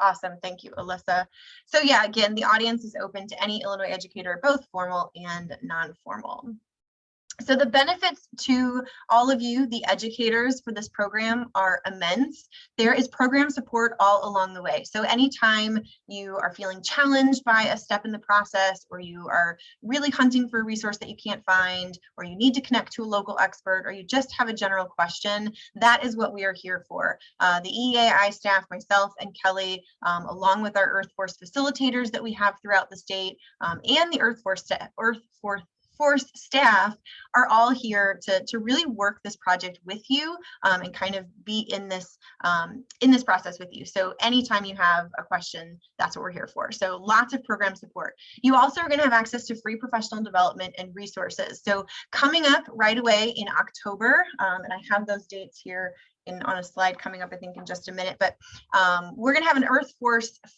Awesome. Thank you, Alyssa. So yeah, again, the audience is open to any Illinois educator, both formal and non-formal. So the benefits to all of you, the educators for this program, are immense. There is program support all along the way. So anytime you are feeling challenged by a step in the process, or you are really hunting for a resource that you can't find, or you need to connect to a local expert, or you just have a general question, that is what we are here for. The EAI staff, myself and Kelly, along with our Earth Force facilitators that we have throughout the state, and the Earth Force staff are all here to really work this project with you, and kind of be in this process with you. So anytime you have a question, that's what we're here for. So lots of program support. You also are going to have access to free professional development and resources. So coming up right away in October, and I have those dates here on a slide coming up, I think, in just a minute, but we're going to have an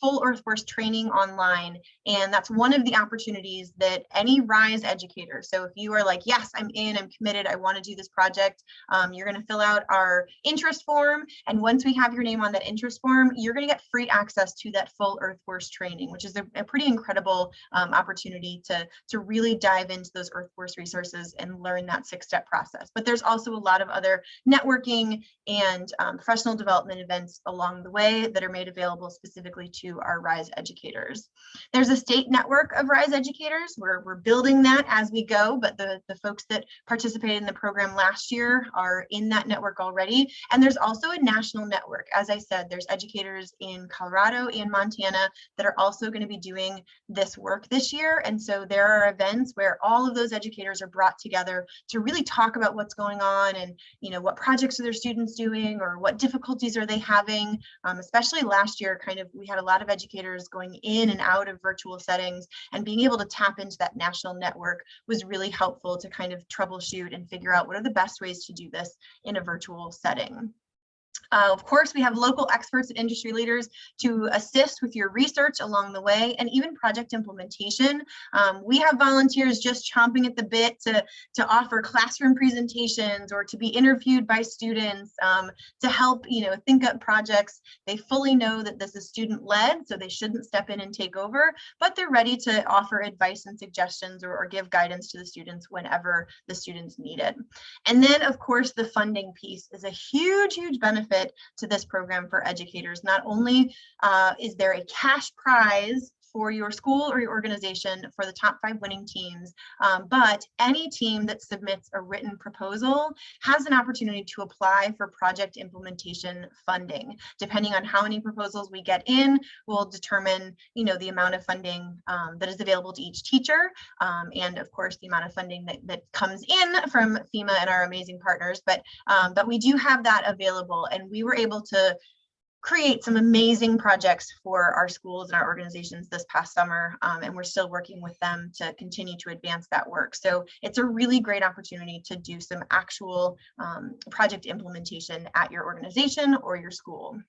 full Earth Force training online, and that's one of the opportunities that any RISE educator, so if you are like, yes, I'm in, I'm committed, I want to do this project, you're going to fill out our interest form, and once we have your name on that interest form, you're going to get free access to that full Earth Force training, which is a pretty incredible opportunity to really dive into those Earth Force resources and learn that 6-step process. But there's also a lot of other networking and professional development events along the way that are made available specifically to our RISE educators. There's a state network of RISE educators. We're building that as we go, but the folks that participated in the program last year are in that network already. And there's also a national network. As I said, there's educators in Colorado and Montana that are also going to be doing this work this year. And so there are events where all of those educators are brought together to really talk about what's going on, and what projects are their students doing, or what difficulties are they having. Especially last year, we had a lot of educators going in and out of virtual settings, and being able to tap into that national network was really helpful to kind of troubleshoot and figure out what are the best ways to do this in a virtual setting. Of course, we have local experts and industry leaders to assist with your research along the way, and even project implementation. We have volunteers just chomping at the bit to offer classroom presentations, or to be interviewed by students, to help think up projects. They fully know that this is student-led, so they shouldn't step in and take over, but they're ready to offer advice and suggestions, or give guidance to the students whenever the students need it. And then, of course, the funding piece is a huge benefit to this program for educators. Not only is there a cash prize for your school or your organization for the top 5 winning teams, but any team that submits a written proposal has an opportunity to apply for project implementation funding. Depending on how many proposals we get in, will determine the amount of funding that is available to each teacher, and of course the amount of funding that comes in from FEMA and our amazing partners. But we do have that available, and we were able to create some amazing projects for our schools and our organizations this past summer, and we're still working with them to continue to advance that work. So it's a really great opportunity to do some actual project implementation at your organization or your school.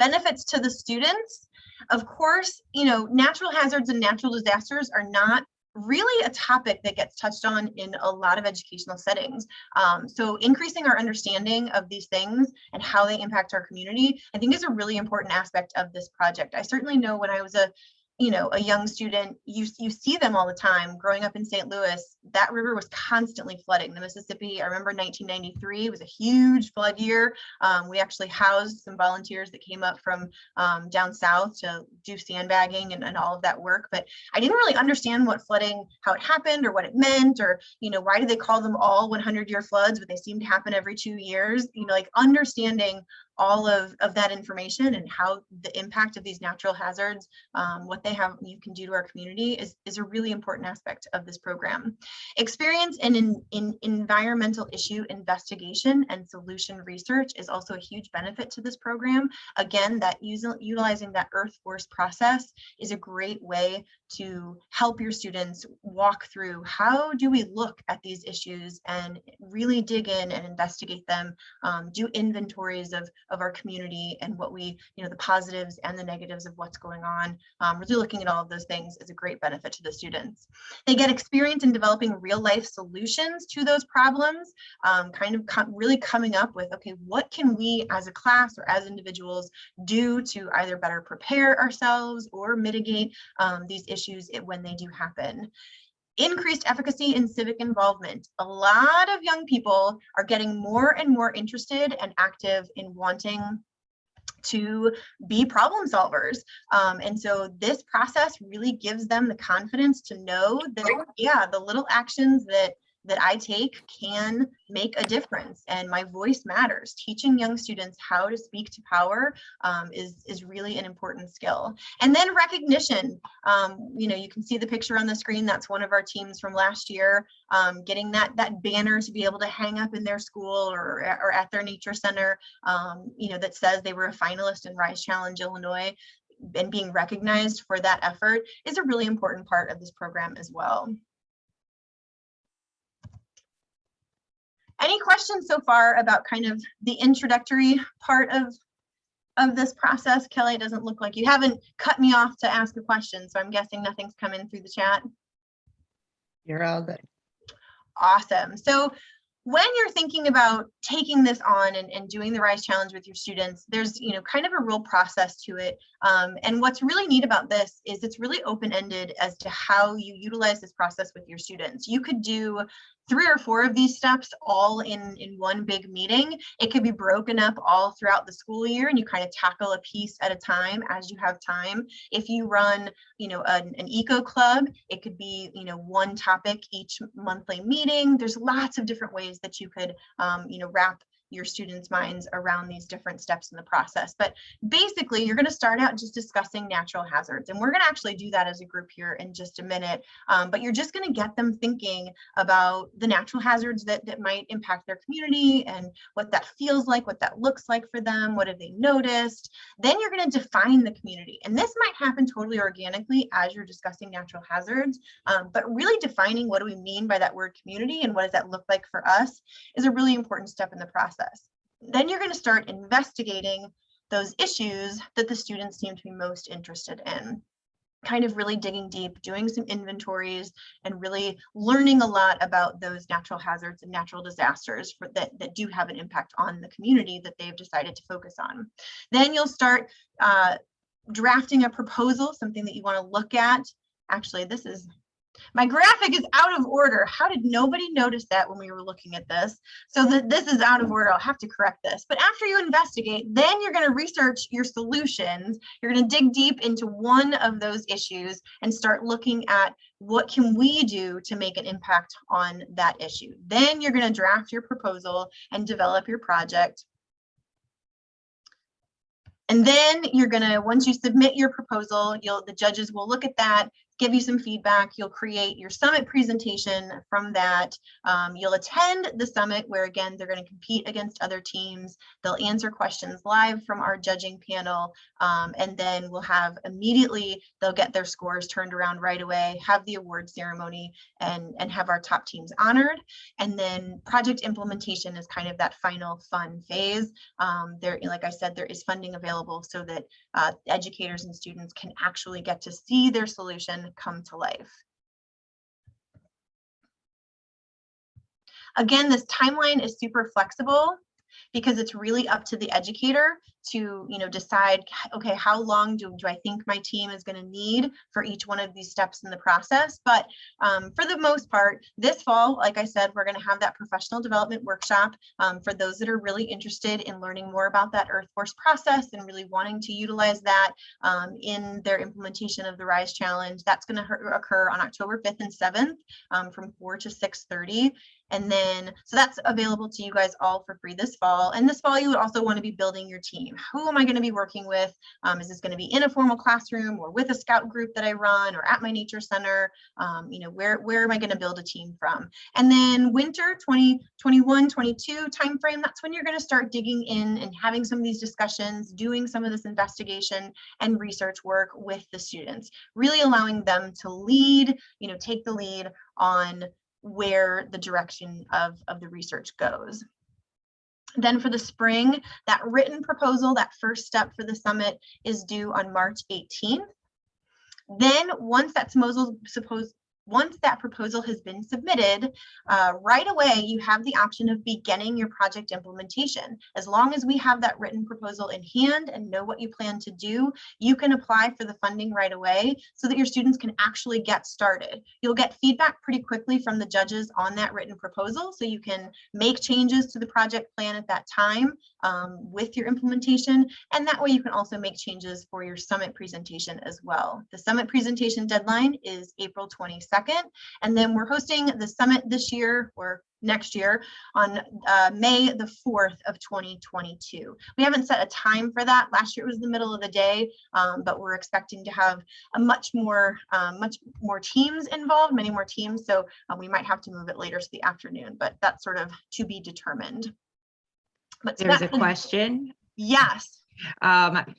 Benefits to the students. Of course, natural hazards and natural disasters are not really a topic that gets touched on in a lot of educational settings. So increasing our understanding of these things and how they impact our community, I think, is a really important aspect of this project. I certainly know when I was a young student, you see them all the time. Growing up in St. Louis, that river was constantly flooding. The Mississippi, I remember 1993 was a huge flood year. We actually housed some volunteers that came up from down south to do sandbagging and all of that work. But I didn't really understand what flooding, how it happened, or what it meant, or why do they call them all 100-year floods, but they seem to happen every 2 years. Like understanding all of that information and how the impact of these natural hazards, what you can do to our community is a really important aspect of this program. Experience in environmental issue investigation and solution research is also a huge benefit to this program. Again, that utilizing that Earth Force process is a great way to help your students walk through how do we look at these issues and really dig in and investigate them, do inventories of our community and what we, the positives and the negatives of what's going on. Really looking at all of those things is a great benefit to the students. They get experience in developing real life solutions to those problems, really coming up with, okay, what can we as a class or as individuals do to either better prepare ourselves or mitigate these issues when they do happen. Increased efficacy in civic involvement. A lot of young people are getting more and more interested and active in wanting to be problem solvers. And so this process really gives them the confidence to know that, yeah, the little actions that I take can make a difference and my voice matters. Teaching young students how to speak to power is really an important skill. And then recognition. You can see the picture on the screen. That's one of our teams from last year, getting that banner to be able to hang up in their school or at their nature center, that says they were a finalist in Rise Challenge Illinois, and being recognized for that effort is a really important part of this program as well. Any questions so far about kind of the introductory part of this process? Kelly, it doesn't look like you haven't cut me off to ask a question, so I'm guessing nothing's come in through the chat. You're all good. Awesome. So when you're thinking about taking this on and doing the Rise Challenge with your students, there's kind of a real process to it. And what's really neat about this is it's really open-ended as to how you utilize this process with your students. You could do 3 or 4 of these steps all in one big meeting. It could be broken up all throughout the school year and you kind of tackle a piece at a time as you have time. If you run, an eco club, it could be, one topic each monthly meeting. There's lots of different ways that you could, wrap your students' minds around these different steps in the process. But basically, you're going to start out just discussing natural hazards. And we're going to actually do that as a group here in just a minute. But you're just going to get them thinking about the natural hazards that might impact their community and what that feels like, what that looks like for them, what have they noticed. Then you're going to define the community. And this might happen totally organically as you're discussing natural hazards. But really defining what do we mean by that word community and what does that look like for us is a really important step in the process. Then you're going to start investigating those issues that the students seem to be most interested in, kind of really digging deep, doing some inventories, and really learning a lot about those natural hazards and natural disasters that do have an impact on the community that they've decided to focus on. Then you'll start drafting a proposal, something that you want to look at. Actually, my graphic is out of order. How did nobody notice that when we were looking at this? So this is out of order. I'll have to correct this. But after you investigate, then you're going to research your solutions. You're going to dig deep into one of those issues and start looking at what can we do to make an impact on that issue. Then you're going to draft your proposal and develop your project. And then you're going to, once you submit your proposal, the judges will look at that, give you some feedback. You'll create your summit presentation from that. You'll attend the summit where, again, they're going to compete against other teams. They'll answer questions live from our judging panel. And then we'll have they'll get their scores turned around right away, have the award ceremony, and have our top teams honored. And then project implementation is kind of that final fun phase. Like I said, there is funding available so that educators and students can actually get to see their solution come to life. Again, this timeline is super flexible because it's really up to the educator to decide, okay, how long do I think my team is going to need for each one of these steps in the process. But for the most part, this fall, like I said, we're going to have that professional development workshop for those that are really interested in learning more about that Earth Force process and really wanting to utilize that in their implementation of the Rise Challenge. That's going to occur on October 5th and 7th from 4 to 6:30. And then, so that's available to you guys all for free this fall. And this fall, you would also want to be building your team. Who am I going to be working with? Is this going to be in a formal classroom or with a scout group that I run or at my nature center? You know, where am I going to build a team from? And then winter 2021, 22 timeframe, that's when you're going to start digging in and having some of these discussions, doing some of this investigation and research work with the students, really allowing them to lead, you know, take the lead on where the direction of the research goes. Then for the spring, that written proposal, that first step for the summit is due on March 18th. Then once that proposal has been submitted, right away, you have the option of beginning your project implementation. As long as we have that written proposal in hand and know what you plan to do, you can apply for the funding right away so that your students can actually get started. You'll get feedback pretty quickly from the judges on that written proposal, so you can make changes to the project plan at that time with your implementation. And that way you can also make changes for your summit presentation as well. The summit presentation deadline is April 22nd. And then we're hosting the summit this year or next year on May the 4th of 2022. We haven't set a time for that. Last year it was the middle of the day, but we're expecting to have a much more teams involved, many more teams. So we might have to move it later to the afternoon, but that's sort of to be determined. But there's a question. Yes.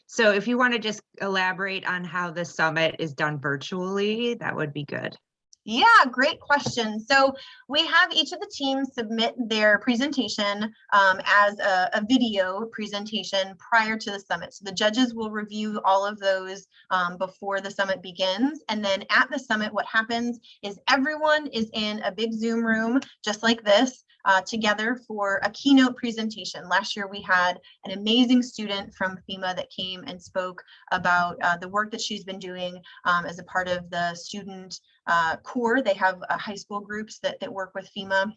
So if you want to just elaborate on how the summit is done virtually, that would be good. Yeah, great question. So we have each of the teams submit their presentation as a video presentation prior to the summit. So the judges will review all of those before the summit begins. And then at the summit, what happens is everyone is in a big Zoom room, just like this, together for a keynote presentation. Last year, we had an amazing student from FEMA that came and spoke about the work that she's been doing as a part of the student core. They have high school groups that work with FEMA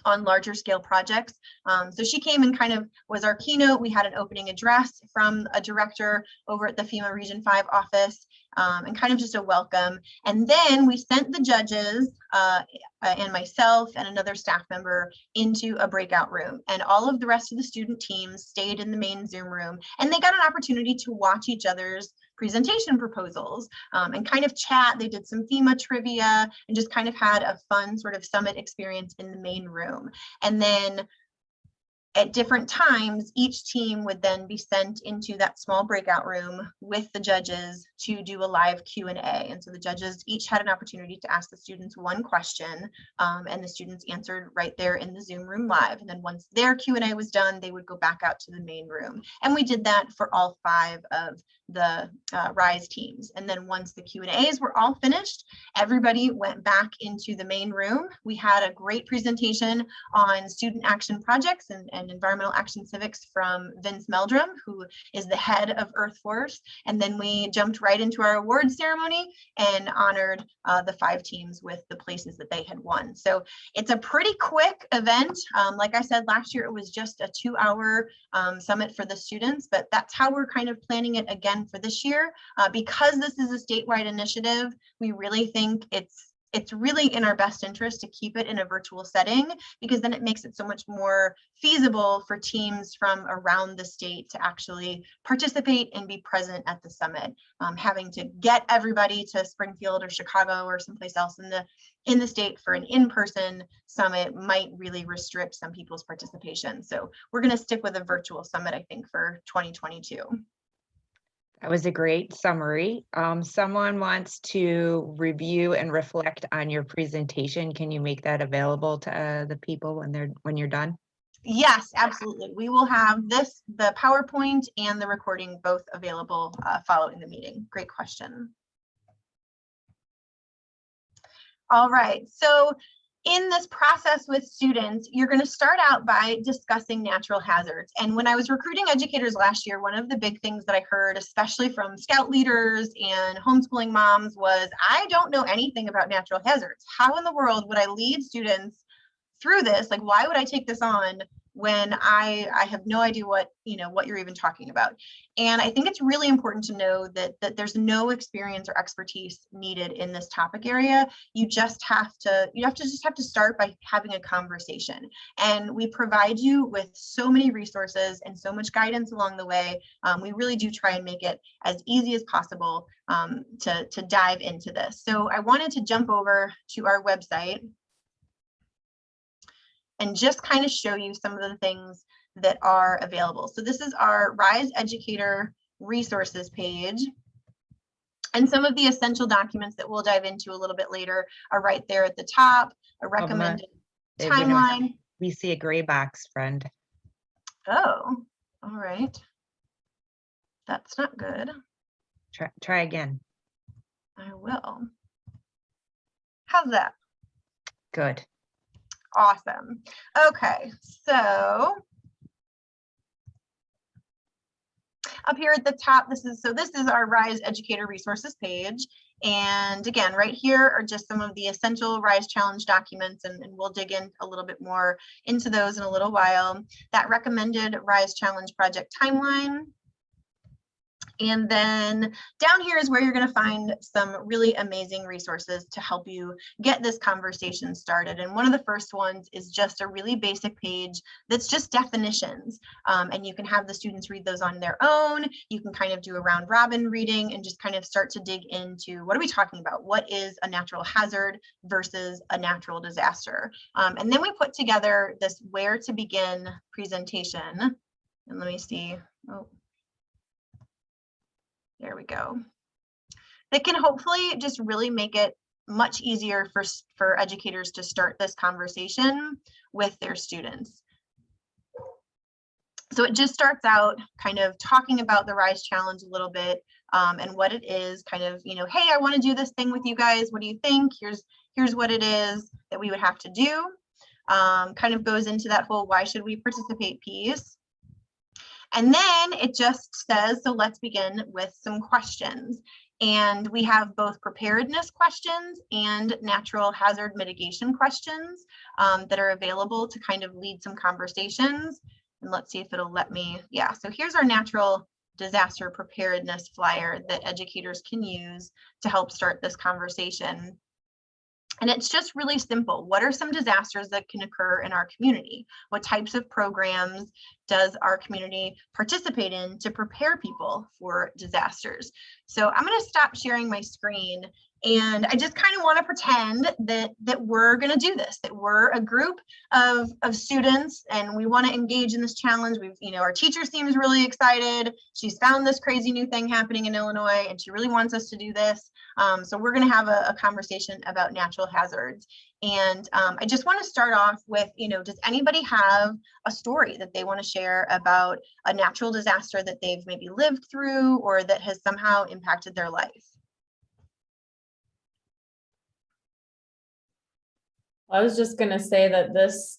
on larger scale projects. So she came and kind of was our keynote. We had an opening address from a director over at the FEMA Region 5 office and kind of just a welcome. And then we sent the judges and myself and another staff member into a breakout room. And all of the rest of the student teams stayed in the main Zoom room, and they got an opportunity to watch each other's presentation proposals and kind of chat. They did some FEMA trivia and just kind of had a fun sort of summit experience in the main room. And then at different times, each team would then be sent into that small breakout room with the judges to do a live Q&A. And so the judges each had an opportunity to ask the students one question, and the students answered right there in the Zoom room live. And then once their Q&A was done, they would go back out to the main room. And we did that for all 5 of the RISE teams. And then once the Q&As were all finished, everybody went back into the main room. We had a great presentation on student action projects and environmental action civics from Vince Meldrum, who is the head of Earth Force. And then we jumped right into our awards ceremony and honored the 5 teams with the places that they had won. So it's a pretty quick event. Like I said, last year it was just a 2-hour summit for the students, but that's how we're kind of planning it again for this year. Because this is a statewide initiative, we really think it's really in our best interest to keep it in a virtual setting, because then it makes it so much more feasible for teams from around the state to actually participate and be present at the summit. Having to get everybody to Springfield or Chicago or someplace else in the state for an in-person summit might really restrict some people's participation. So we're going to stick with a virtual summit, I think, for 2022. That was a great summary. Someone wants to review and reflect on your presentation. Can you make that available to the people when you're done? Yes, absolutely. We will have the PowerPoint and the recording both available following the meeting. Great question. All right, so in this process with students, you're going to start out by discussing natural hazards. And when I was recruiting educators last year, one of the big things that I heard, especially from scout leaders and homeschooling moms, was, I don't know anything about natural hazards. How in the world would I lead students through this? Like, why would I take this on when I have no idea what you're even talking about. And I think it's really important to know that there's no experience or expertise needed in this topic area. You just have to start by having a conversation. And we provide you with so many resources and so much guidance along the way. We really do try and make it as easy as possible to dive into this. So I wanted to jump over to our website and just kind of show you some of the things that are available. So this is our RISE Educator resources page. And some of the essential documents that we'll dive into a little bit later are right there at the top, a recommended timeline. We see a gray box, friend. Oh, all right. That's not good. Try again. I will. How's that? Good. Awesome. Okay, so up here at the top, this is our RISE Educator resources page. And again, right here are just some of the essential RISE challenge documents, and we'll dig in a little bit more into those in a little while. That recommended RISE challenge project timeline. And then down here is where you're going to find some really amazing resources to help you get this conversation started. And one of the first ones is just a really basic page that's just definitions. And you can have the students read those on their own. You can kind of do a round robin reading and just kind of start to dig into what are we talking about? What is a natural hazard versus a natural disaster? And then we put together this where to begin presentation. And let me see. Oh. There we go. That can hopefully just really make it much easier for educators to start this conversation with their students. So it just starts out kind of talking about the RISE challenge a little bit and what it is, kind of, hey, I want to do this thing with you guys. What do you think? Here's what it is that we would have to do. Kind of goes into that whole why should we participate piece. And then it just says, so let's begin with some questions. And we have both preparedness questions and natural hazard mitigation questions that are available to kind of lead some conversations. And let's see if it'll let me. Yeah, so here's our natural disaster preparedness flyer that educators can use to help start this conversation. And it's just really simple. What are some disasters that can occur in our community? What types of programs does our community participate in to prepare people for disasters? So I'm going to stop sharing my screen. And I just kind of want to pretend that we're going to do this, that we're a group of students and we want to engage in this challenge. Our teacher seems really excited. She's found this crazy new thing happening in Illinois and she really wants us to do this. So we're going to have a conversation about natural hazards. And I just want to start off with, does anybody have a story that they want to share about a natural disaster that they've maybe lived through or that has somehow impacted their life? I was just going to say that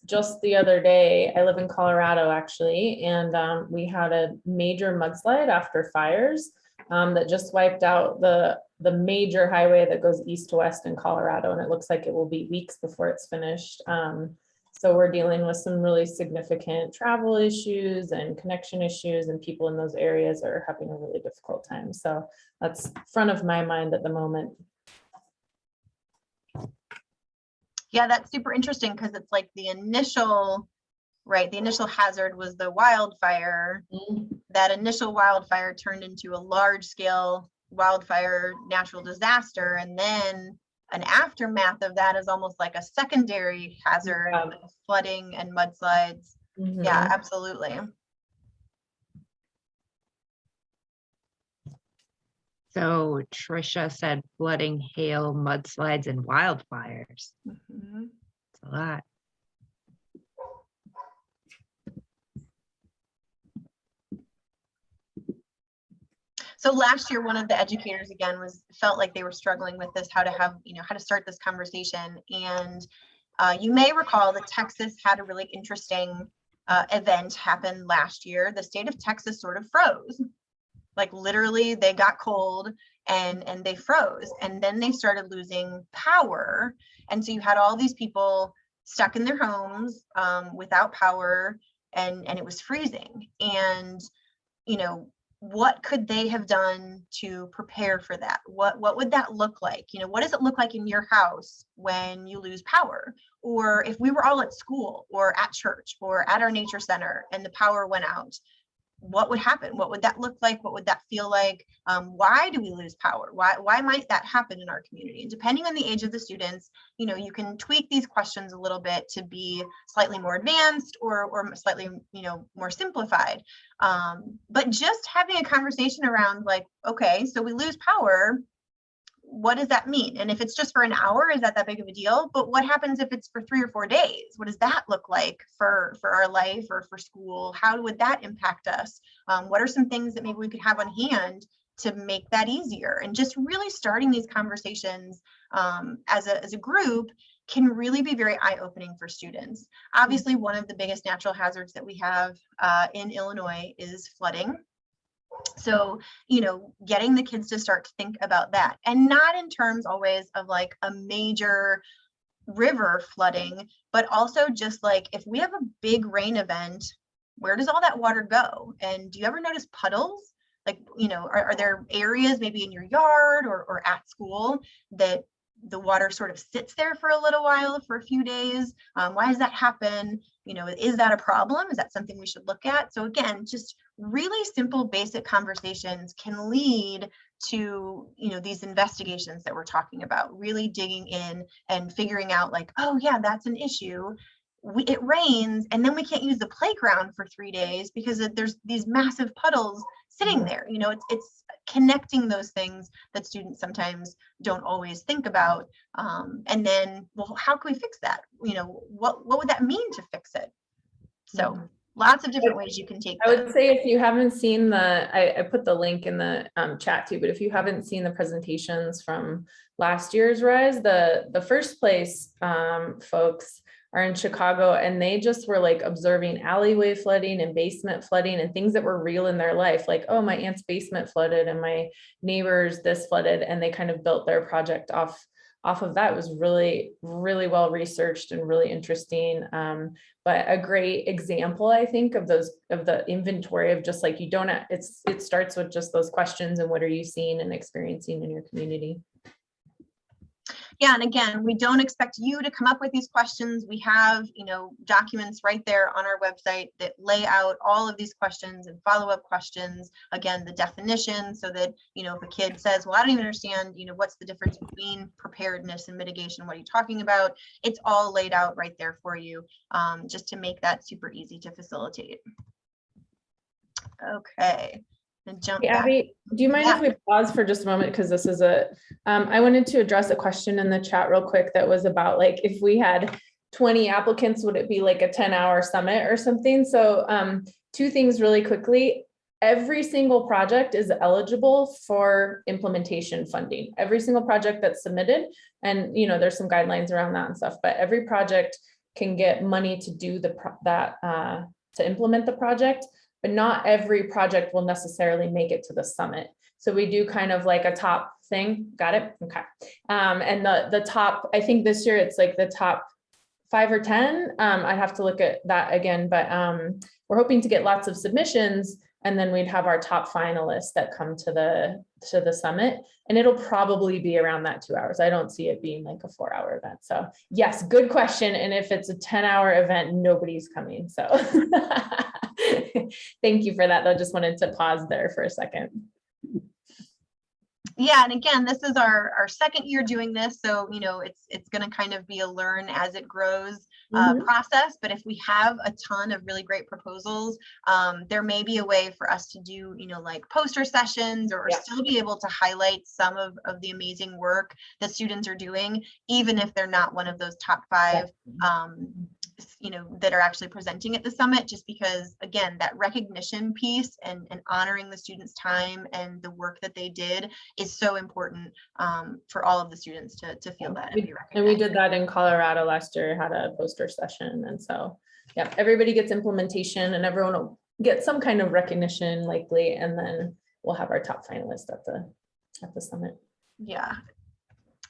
just the other day, I live in Colorado actually, and we had a major mudslide after fires that just wiped out the major highway that goes east to west in Colorado, and it looks like it will be weeks before it's finished. So we're dealing with some really significant travel issues and connection issues, and people in those areas are having a really difficult time. So that's front of my mind at the moment. Yeah, that's super interesting because it's like the initial hazard was the wildfire. Mm-hmm. That initial wildfire turned into a large scale wildfire natural disaster. And then an aftermath of that is almost like a secondary hazard, with flooding and mudslides. Mm-hmm. Yeah, absolutely. So Trisha said flooding, hail, mudslides, and wildfires. Mm-hmm. It's a lot. So last year, one of the educators again felt like they were struggling with this, how to start this conversation. And you may recall that Texas had a really interesting event happen last year. The state of Texas sort of froze. Like literally they got cold and they froze, and then they started losing power. And so you had all these people stuck in their homes without power. and it was freezing. And, you know, what could they have done to prepare for that? What would that look like? You know, what does it look like in your house when you lose power? Or if we were all at school or at church or at our nature center and the power went out, what would happen? What would that look like? What would that feel like? Why do we lose power? Why might that happen in our community? And depending on the age of the students, you know, you can tweak these questions a little bit to be slightly more advanced or slightly, you know, more simplified. But just having a conversation around like, okay, so we lose power. What does that mean? And if it's just for an hour, is that big of a deal? But what happens if it's for 3 or 4 days? What does that look like for our life or for school? How would that impact us? What are some things that maybe we could have on hand to make that easier? And just really starting these conversations as a group can really be very eye-opening for students. Obviously, one of the biggest natural hazards that we have in Illinois is flooding. So, you know, getting the kids to start to think about that, and not in terms always of like a major river flooding, but also just like if we have a big rain event, where does all that water go? And do you ever notice puddles? Like, you know, are there areas maybe in your yard or at school that the water sort of sits there for a little while, for a few days? Why does that happen? You know, is that a problem? Is that something we should look at? So again, just really simple, basic conversations can lead to, you know, these investigations that we're talking about, really digging in and figuring out like, oh yeah, that's an issue. It rains and then we can't use the playground for 3 days because there's these massive puddles sitting there. You know, it's connecting those things that students sometimes don't always think about. And then, well, how can we fix that? You know, what would that mean to fix it? So lots of different ways you can take I would say if you haven't seen I put the link in the chat too, but if you haven't seen the presentations from last year's Rise, the first place folks are in Chicago, and they just were like observing alleyway flooding and basement flooding and things that were real in their life. Like, oh, my aunt's basement flooded and my neighbor's this flooded, and they kind of built their project off of that. It was really, really well researched and really interesting. But a great example, I think, of the inventory of just like, it starts with just those questions and what are you seeing and experiencing in your community? Yeah, and again, we don't expect you to come up with these questions. We have, you know, documents right there on our website that lay out all of these questions and follow-up questions. Again, the definition, so that, you know, if a kid says, well, I don't even understand, you know, what's the difference between preparedness and mitigation? What are you talking about? It's all laid out right there for you, just to make that super easy to facilitate. Okay. And jump back. Abby, do you mind if we pause for just a moment? Because this is I wanted to address a question in the chat real quick that was about like, if we had 20 applicants, would it be like a 10-hour summit or something? So 2 things really quickly. Every single project is eligible for implementation funding. Every single project that's submitted, and you know, there's some guidelines around that and stuff, but every project can get money to do to implement the project. But not every project will necessarily make it to the summit. So we do kind of like a top thing. Got it? Okay. And the top, I think this year it's like the top 5 or 10. I'd have to look at that again, but we're hoping to get lots of submissions, and then we'd have our top finalists that come to the summit, and it'll probably be around that 2 hours. I don't see it being like a 4-hour event. So yes, good question. And if it's a 10-hour event, nobody's coming. So thank you for that. I just wanted to pause there for a second. Yeah, and again, this is our second year doing this, so you know it's going to kind of be a learn as it grows process. But if we have a ton of really great proposals, there may be a way for us to do, you know, like poster sessions, or still be able to highlight some of the amazing work that students are doing, even if they're not one of those top 5 you know, that are actually presenting at the summit, just because again, that recognition piece and honoring the students' time and the work that they did is so important for all of the students to feel that and be recognized. And we did that in Colorado last year, had a poster session. And so, yeah, everybody gets implementation and everyone will get some kind of recognition likely. And then we'll have our top finalists at the summit. Yeah.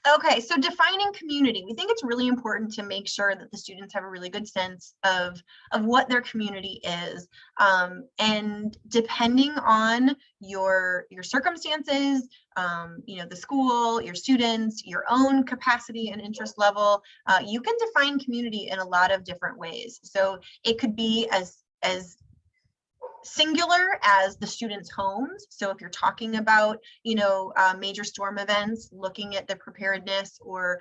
Okay, so defining community. We think it's really important to make sure that the students have a really good sense of what their community is. And depending on your circumstances, you know, the school, your students, your own capacity and interest level, you can define community in a lot of different ways. So it could be as singular as the students' homes. So if you're talking about, you know, major storm events, looking at the preparedness or,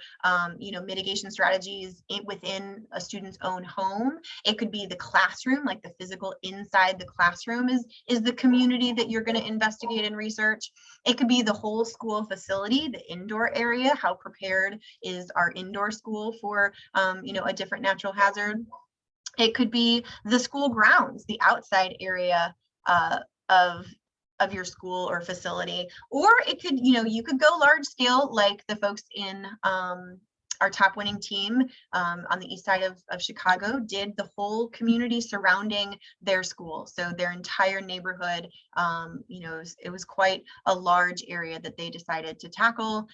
you know, mitigation strategies within a student's own home. It could be the classroom, like the physical inside the classroom is the community that you're going to investigate and research. It could be the whole school facility, the indoor area. How prepared is our indoor school for, you know, a different natural hazard? It could be the school grounds, the outside area of your school or facility, or it could, you know, you could go large scale like the folks in our top winning team on the east side of Chicago did the whole community surrounding their school. So their entire neighborhood, you know, it was quite a large area that they decided to tackle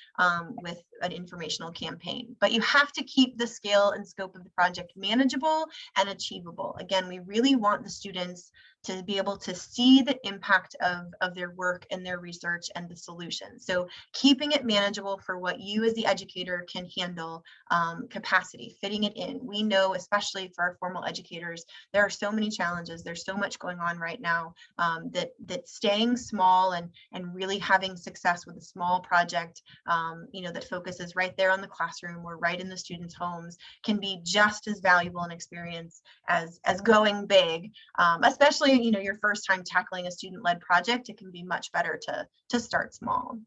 with an informational campaign. But you have to keep the scale and scope of the project manageable and achievable. Again, we really want the students to be able to see the impact of their work and their research and the solution. So keeping it manageable for what you as the educator can handle, capacity, fitting it in. We know, especially for our formal educators, there are so many challenges. There's so much going on right now that staying small and really having success with a small project, you know, that focuses right there on the classroom or right in the students' homes can be just as valuable an experience as going big, especially, you know, your first time tackling a student-led project. It can be much better to start small.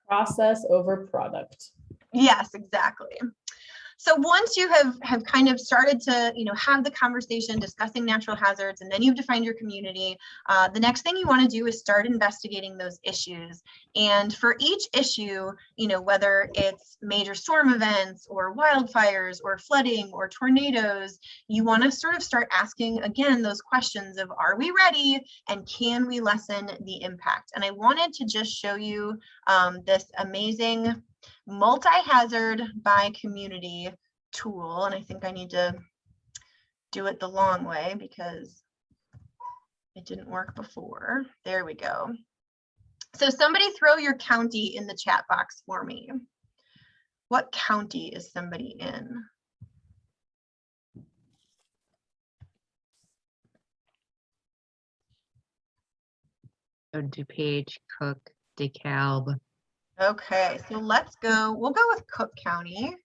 Process over product. Yes, exactly. So once you have kind of started to, you know, have the conversation discussing natural hazards, and then you've defined your community, the next thing you want to do is start investigating those issues. And for each issue, you know, whether it's major storm events or wildfires or flooding or tornadoes, you want to sort of start asking again those questions of, are we ready and can we lessen the impact? And I wanted to just show you this amazing multi-hazard by community tool, and I think I need to do it the long way because it didn't work before. There we go. So somebody throw your county in the chat box for me. What county is somebody in? So DuPage, Cook, DeKalb. Okay, so let's go. We'll go with Cook County.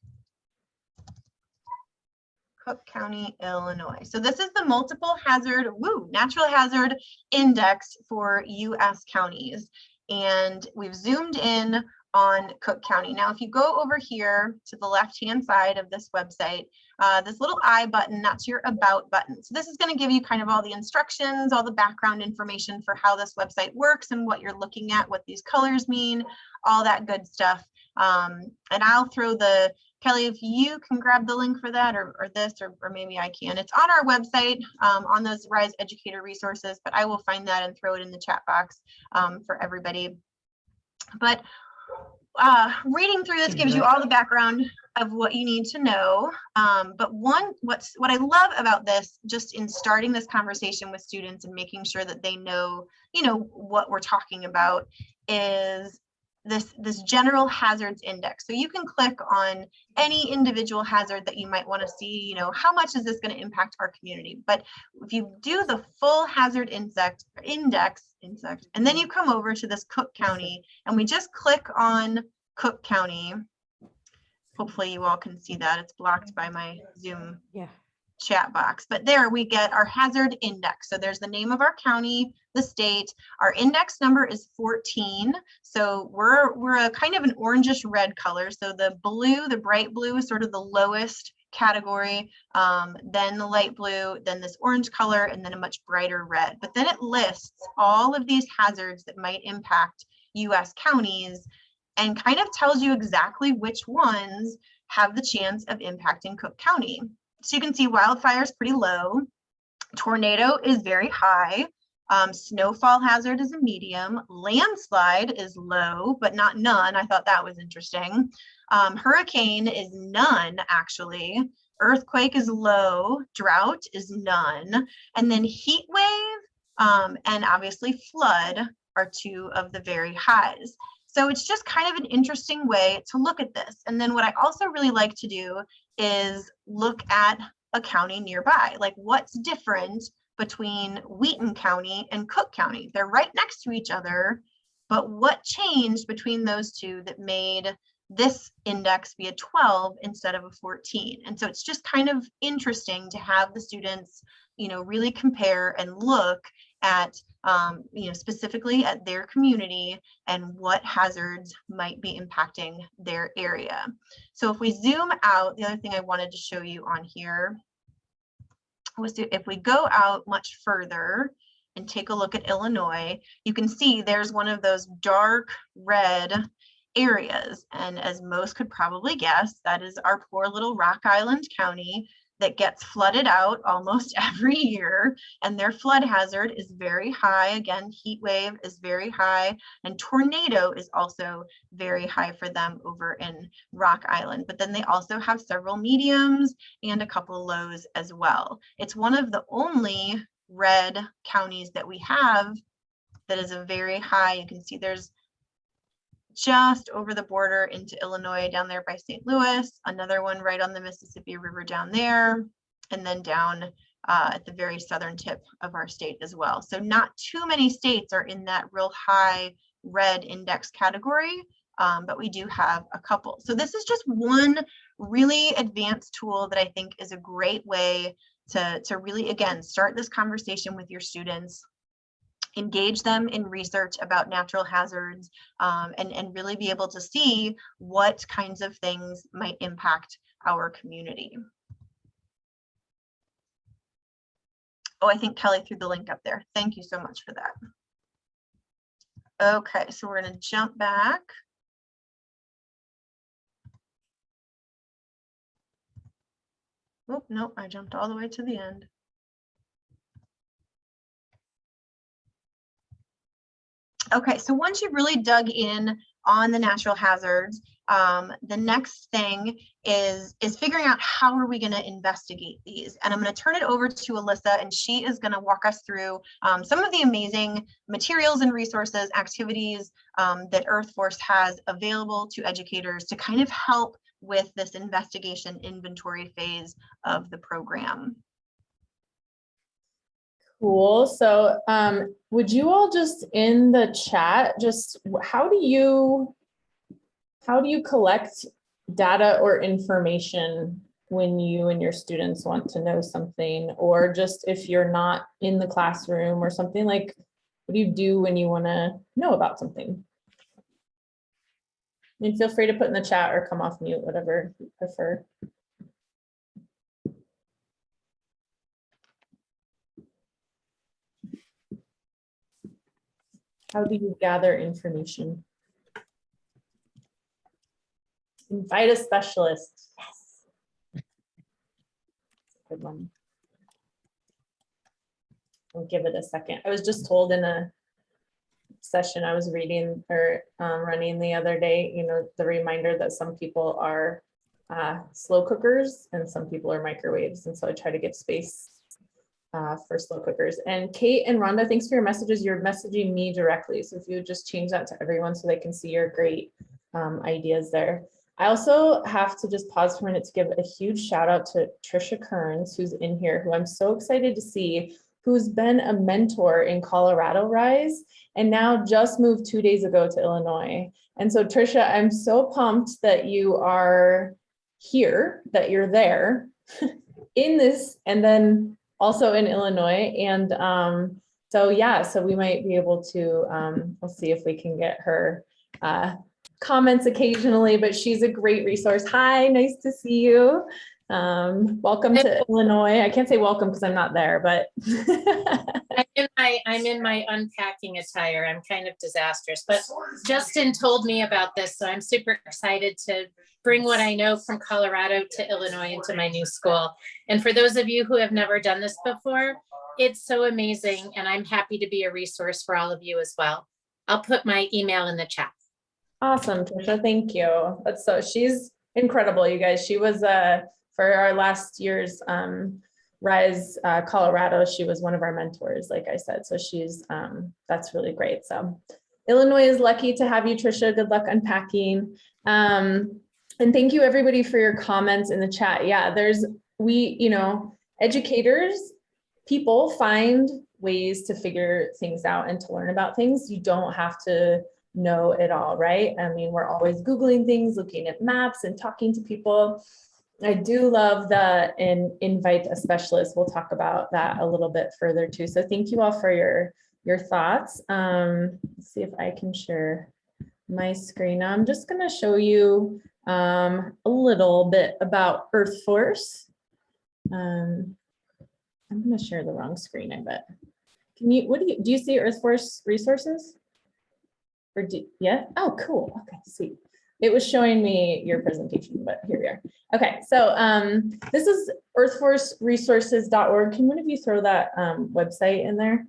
Cook County, Illinois. So this is the multiple hazard, natural hazard index for US counties. And we've zoomed in on Cook County. Now, if you go over here to the left-hand side of this website, this little I button, that's your About button. So this is going to give you kind of all the instructions, all the background information for how this website works and what you're looking at, what these colors mean, all that good stuff. And I'll throw the, Kelly, if you can grab the link for that or maybe I can. It's on our website on those RISE Educator resources, but I will find that and throw it in the chat box for everybody. But reading through this gives you all the background of what you need to know. But what I love about this, just in starting this conversation with students and making sure that they know, you know, what we're talking about, is this general hazards index. So you can click on any individual hazard that you might want to see, you know, how much is this going to impact our community? But if you do the full hazard index, and then you come over to this Cook County and we just click on Cook County. Hopefully you all can see that. It's blocked by my Zoom chat box, but there we get our hazard index. So there's the name of our county, the state. Our index number is 14. So we're a kind of an orangish red color. So the blue, the bright blue, is sort of the lowest category, then the light blue, then this orange color, and then a much brighter red. But then it lists all of these hazards that might impact US counties and kind of tells you exactly which ones have the chance of impacting Cook County. So you can see wildfire is pretty low. Tornado is very high. Snowfall hazard is a medium. Landslide is low, but not none. I thought that was interesting. Hurricane is none, actually. Earthquake is low. Drought is none. And then heat wave and obviously flood are two of the very highs. So it's just kind of an interesting way to look at this. And then what I also really like to do is look at a county nearby, like what's different between Wheaton County and Cook County. They're right next to each other, but what changed between those two that made this index be a 12 instead of a 14? And so it's just kind of interesting to have the students, really compare and look at, specifically at their community and what hazards might be impacting their area. So if we zoom out, the other thing I wanted to show you on here was if we go out much further and take a look at Illinois, you can see there's one of those dark red areas. And as most could probably guess, that is our poor little Rock Island County that gets flooded out almost every year. And their flood hazard is very high. Again, heat wave is very high, and tornado is also very high for them over in Rock Island. But then they also have several mediums and a couple lows as well. It's one of the only red counties that we have that is a very high. You can see there's just over the border into Illinois down there by St. Louis, another one right on the Mississippi River down there, and then down at the very southern tip of our state as well. So not too many states are in that real high red index category, but we do have a couple. So this is just one really advanced tool that I think is a great way to really, again, start this conversation with your students, engage them in research about natural hazards, and really be able to see what kinds of things might impact our community. Oh, I think Kelly threw the link up there. Thank you so much for that. Okay, so we're going to jump back. Oh, no, I jumped all the way to the end. Okay, so once you've really dug in on the natural hazards, the next thing is figuring out how are we going to investigate these. And I'm going to turn it over to Alyssa, and she is going to walk us through some of the amazing materials and resources, activities that Earth Force has available to educators to kind of help with this investigation inventory phase of the program. Cool. So would you all just in the chat, just how do you collect data or information when you and your students want to know something, or just if you're not in the classroom or something? Like, what do you do when you want to know about something? I mean, feel free to put in the chat or come off mute, whatever you prefer. How do you gather information? Invite a specialist. Yes. Good one. I'll give it a second. I was just told in a session I was reading or running the other day, the reminder that some people are slow cookers and some people are microwaves. And so I try to give space for slow cookers. And Kate and Rhonda, thanks for your messages. You're messaging me directly. So if you would just change that to everyone so they can see your great ideas there. I also have to just pause for a minute to give a huge shout out to Trisha Kearns, who's in here, who I'm so excited to see, who's been a mentor in Colorado Rise and now just moved 2 days ago to Illinois. And so Trisha, I'm so pumped that you are here, that you're there in this, and then also in Illinois. And so yeah, so we might be able to, we'll see if we can get her comments occasionally, but she's a great resource. Hi, nice to see you. Welcome to Illinois. I can't say welcome because I'm not there, but I'm in my unpacking attire. I'm kind of disastrous, but Justin told me about this, so I'm super excited to bring what I know from Colorado to Illinois into my new school. And for those of you who have never done this before, It's so amazing, and I'm happy to be a resource for all of you as well. I'll put my email in the chat. Awesome, Trisha, thank you. She's incredible, you guys. She was for our last year's Rise Colorado, she was one of our mentors, like I said. So she's that's really great. So Illinois is lucky to have you, Trisha. Good luck unpacking. And thank you everybody for your comments in the chat. Yeah, educators, people find ways to figure things out and to learn about things. You don't have to know it all, right? I mean, we're always Googling things, looking at maps and talking to people. I do love the invite a specialist. We'll talk about that a little bit further too. So thank you all for your thoughts. Let's see if I can share my screen. Now I'm just gonna show you a little bit about Earth Force. I'm gonna share the wrong screen, I bet. Do you see Earth Force resources? Or yeah? Oh, cool. Okay, sweet. It was showing me your presentation, but here we are. Okay, so this is earthforceresources.org. Can one of you throw that website in there?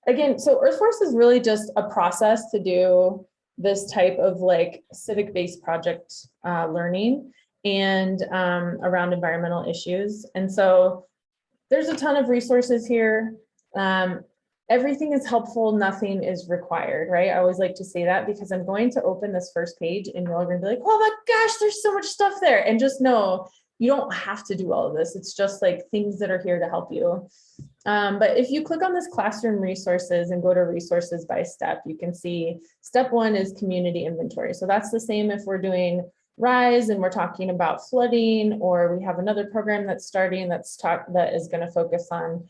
Again, so Earth Force is really just a process to do this type of like civic-based project learning and around environmental issues. And so there's a ton of resources here. Everything is helpful, nothing is required, right? I always like to say that because I'm going to open this first page and you're all gonna be like, oh my gosh, there's so much stuff there. And just know, you don't have to do all of this. It's just like things that are here to help you. But if you click on this classroom resources and go to resources by step, you can see step 1 is community inventory. So that's the same if we're doing RISE and we're talking about flooding, or we have another program that's starting that is going to focus on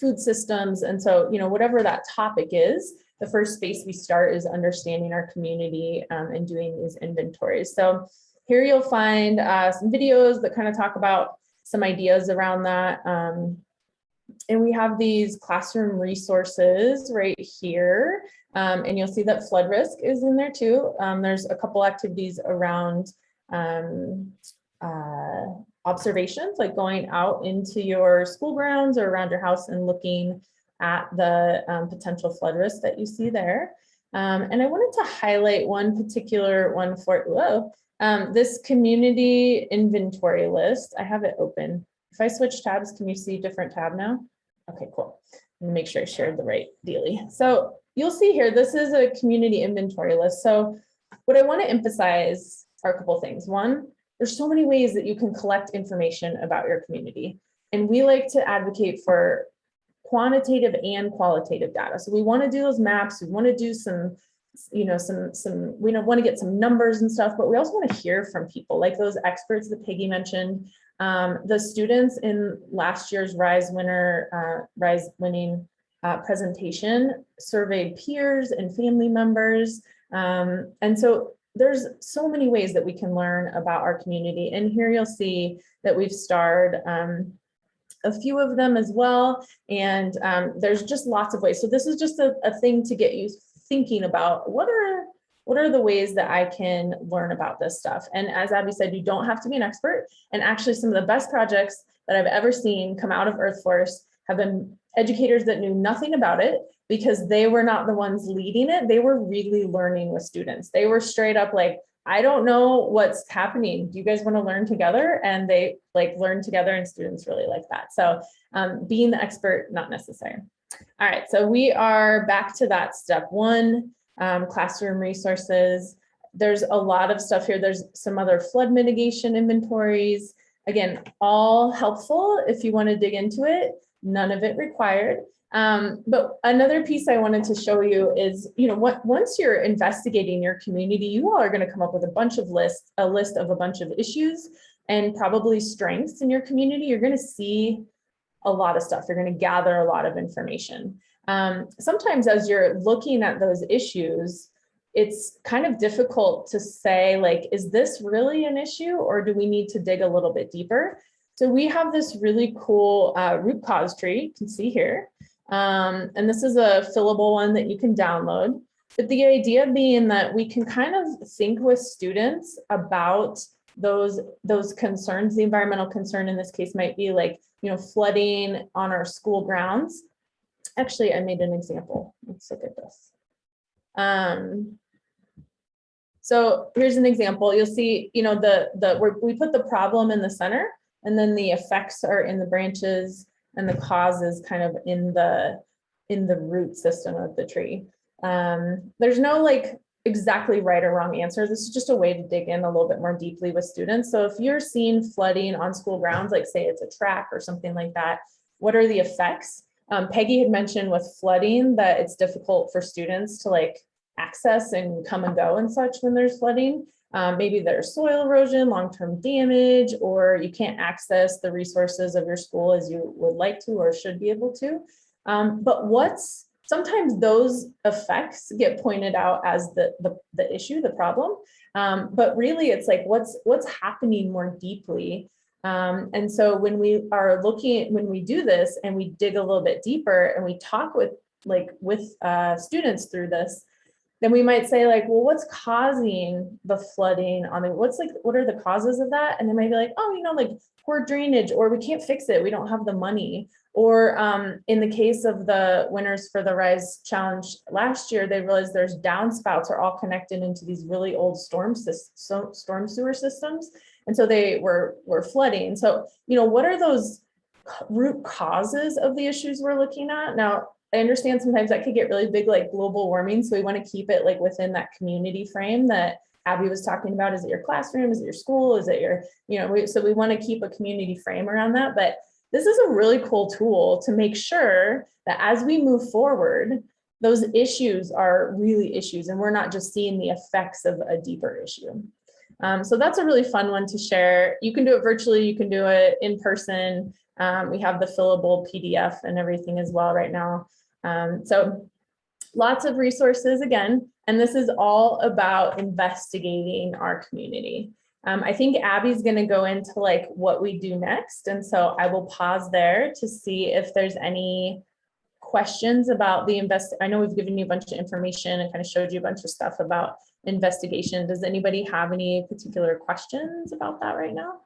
food systems. And so, whatever that topic is, the first space we start is understanding our community and doing these inventories. So here you'll find some videos that kind of talk about some ideas around that. And we have these classroom resources right here. And you'll see that flood risk is in there too. There's a couple activities around observations, like going out into your school grounds or around your house and looking at the potential flood risk that you see there. And I wanted to highlight one particular one for this community inventory list. I have it open. If I switch tabs, can you see different tab now? Okay, cool. Let me make sure I shared the right dealie. So you'll see here, this is a community inventory list. So what I want to emphasize are a couple of things. One, there's so many ways that you can collect information about your community. And we like to advocate for quantitative and qualitative data. So we want to do those maps. We want to do some, we want to get some numbers and stuff, but we also want to hear from people like those experts that Peggy mentioned. The students in last year's RISE winning presentation surveyed peers and family members. And so there's so many ways that we can learn about our community. And here you'll see that we've starred a few of them as well. And there's just lots of ways. So this is just a thing to get you thinking about what are the ways that I can learn about this stuff. And as Abby said, you don't have to be an expert. And actually some of the best projects that I've ever seen come out of Earth Force have been educators that knew nothing about it because they were not the ones leading it. They were really learning with students. They were straight up like, I don't know what's happening. Do you guys want to learn together? And they learn together, and students really like that. So being the expert, not necessary. All right, so we are back to that step 1, classroom resources. There's a lot of stuff here. There's some other flood mitigation inventories. Again, all helpful if you want to dig into it, none of it required. But another piece I wanted to show you is, once you're investigating your community, you all are going to come up with a list of a bunch of issues and probably strengths in your community. You're going to see a lot of stuff. You're going to gather a lot of information. Sometimes as you're looking at those issues, it's kind of difficult to say, is this really an issue, or do we need to dig a little bit deeper? So we have this really cool root cause tree, you can see here. And this is a fillable one that you can download. But the idea being that we can kind of think with students about those concerns. The environmental concern in this case might be like, flooding on our school grounds. Actually, I made an example. Let's look at this. So here's an example. You'll see, we put the problem in the center, and then the effects are in the branches, and the cause is kind of in the root system of the tree. There's no like exactly right or wrong answer. This is just a way to dig in a little bit more deeply with students. So if you're seeing flooding on school grounds, like say it's a track or something like that, what are the effects? Peggy had mentioned with flooding that it's difficult for students to like access and come and go and such when there's flooding. Maybe there's soil erosion, long-term damage, or you can't access the resources of your school as you would like to or should be able to. But sometimes those effects get pointed out as the issue, the problem. But really it's like what's happening more deeply. And so when we do this and we dig a little bit deeper and we talk with students through this, then we might say like, well, what's causing the flooding what are the causes of that? And they might be like, oh, like poor drainage, or we can't fix it, we don't have the money. Or in the case of the winners for the Rise Challenge last year, they realized there's downspouts are all connected into these really old storm sewer systems. And so they were flooding. So, what are those root causes of the issues we're looking at? Now, I understand sometimes that could get really big, like global warming. So we want to keep it like within that community frame that Abby was talking about. Is it your classroom? Is it your school? Is it your, so we want to keep a community frame around that. But this is a really cool tool to make sure that as we move forward, those issues are really issues and we're not just seeing the effects of a deeper issue. So that's a really fun one to share. You can do it virtually, you can do it in person. We have the fillable PDF and everything as well right now. So lots of resources again, and this is all about investigating our community. I think Abby's going to go into like what we do next. And so I will pause there to see if there's any questions about the I know we've given you a bunch of information and kind of showed you a bunch of stuff about investigation. Does anybody have any particular questions about that right now?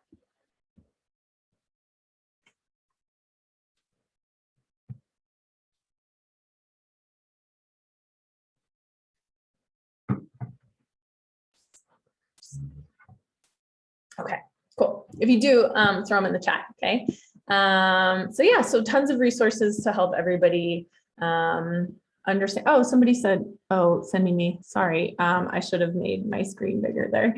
Okay, cool. If you do, throw them in the chat, okay? So yeah, so tons of resources to help everybody understand. Oh, somebody said, oh, sending me, sorry. I should have made my screen bigger there.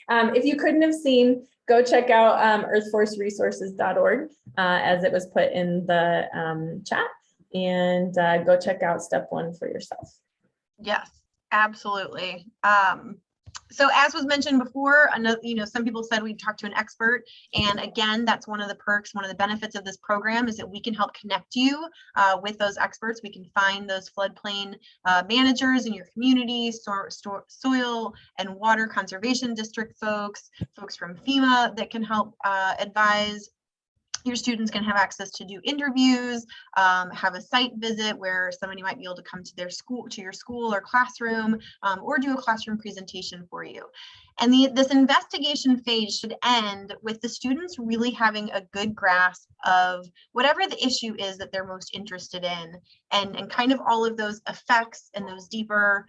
If you couldn't have seen, go check out earthforceresources.org as it was put in the chat, and go check out step 1 for yourself. Yes, absolutely. So as was mentioned before, some people said we'd talk to an expert. And again, that's one of the perks, one of the benefits of this program is that we can help connect you with those experts. We can find those floodplain managers in your community, soil and water conservation district folks from FEMA that can help advise. Your students can have access to do interviews, have a site visit where somebody might be able to come to your school or classroom, or do a classroom presentation for you. And this investigation phase should end with the students really having a good grasp of whatever the issue is that they're most interested in, and kind of all of those effects and those deeper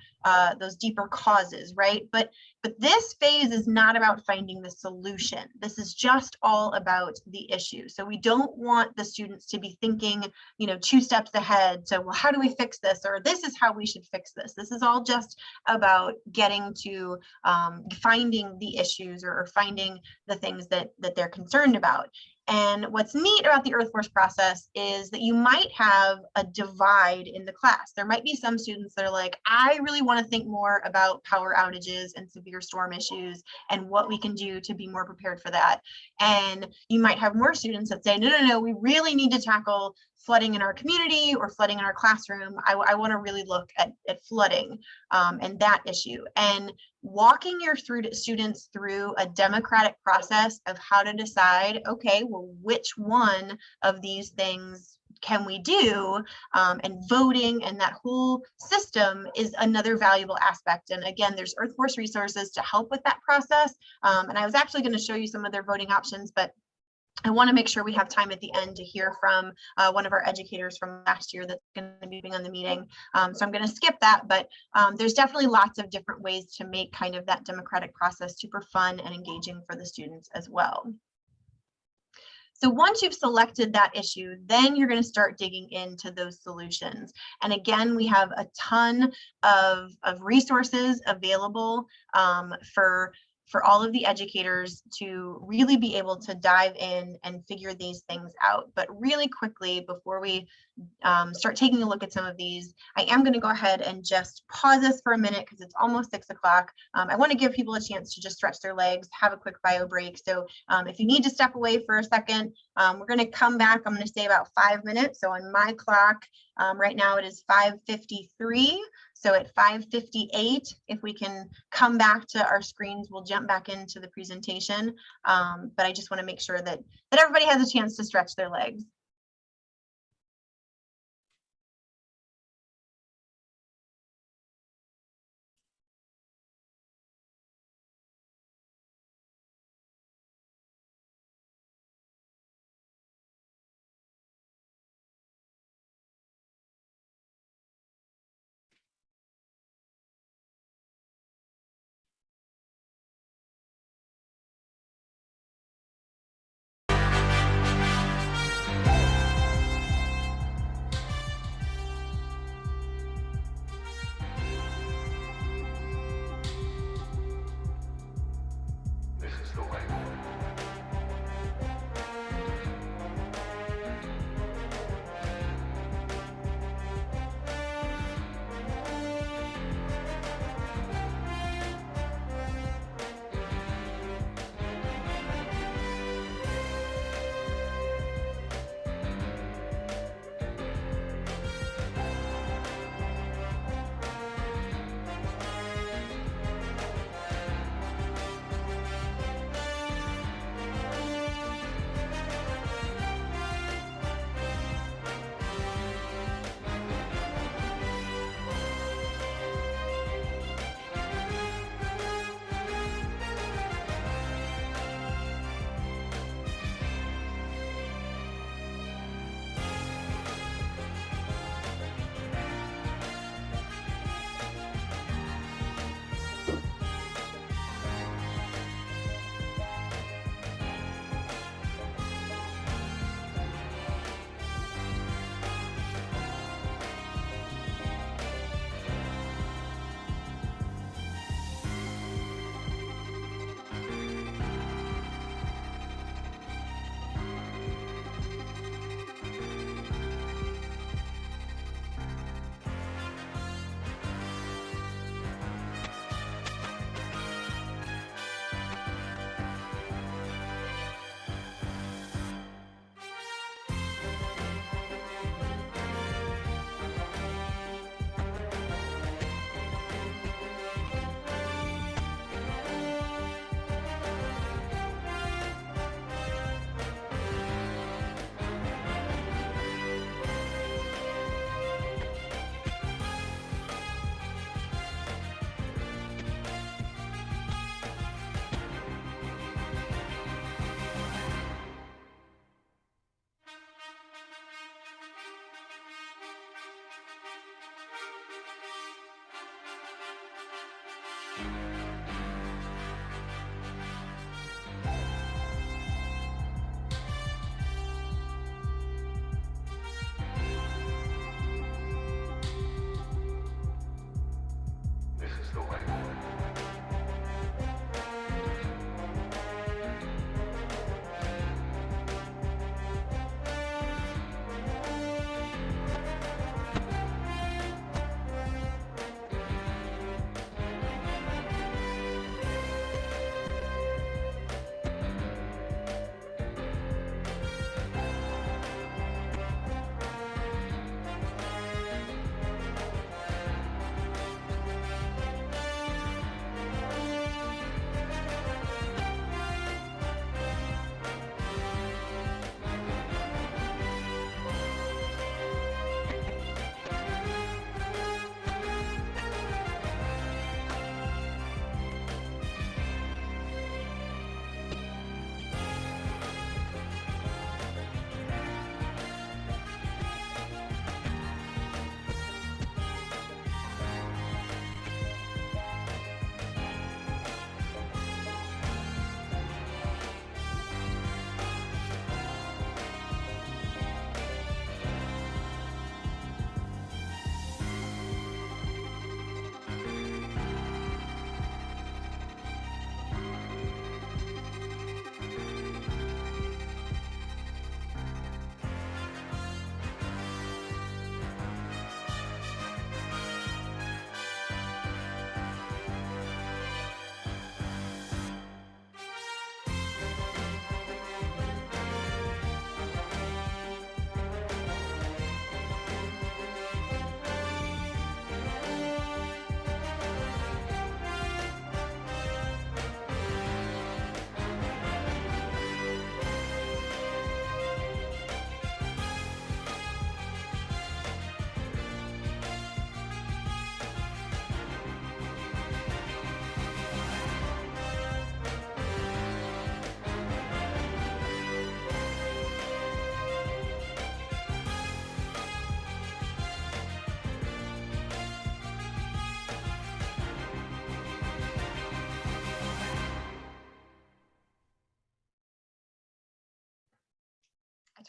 causes, right? But this phase is not about finding the solution. This is just all about the issue. So we don't want the students to be thinking, 2 steps ahead. So, well, how do we fix this? Or this is how we should fix this. This is all just about getting to finding the issues or finding the things that they're concerned about. And what's neat about the Earth Force process is that you might have a divide in the class. There might be some students that are like, I really want to think more about power outages and severe storm issues and what we can do to be more prepared for that. And you might have more students that say, no, we really need to tackle flooding in our community or flooding in our classroom. I want to really look at flooding and that issue. And walking your students through a democratic process of how to decide, okay, well, which one of these things can we do, and voting and that whole system is another valuable aspect. And again, there's Earthforce resources to help with that process. And I was actually going to show you some of their voting options, but I want to make sure we have time at the end to hear from one of our educators from last year that's going to be on the meeting. So I'm going to skip that, but there's definitely lots of different ways to make kind of that democratic process super fun and engaging for the students as well. So once you've selected that issue, then you're going to start digging into those solutions. And again, we have a ton of resources available for all of the educators to really be able to dive in and figure these things out. But really quickly, before we start taking a look at some of these, I am going to go ahead and just pause this for a minute because it's almost 6 o'clock. I want to give people a chance to just stretch their legs, have a quick bio break. So if you need to step away for a second, we're going to come back. I'm going to say about 5 minutes. So on my clock, right now it is 5:53. So at 5:58, if we can come back to our screens, we'll jump back into the presentation. But I just want to make sure that everybody has a chance to stretch their legs.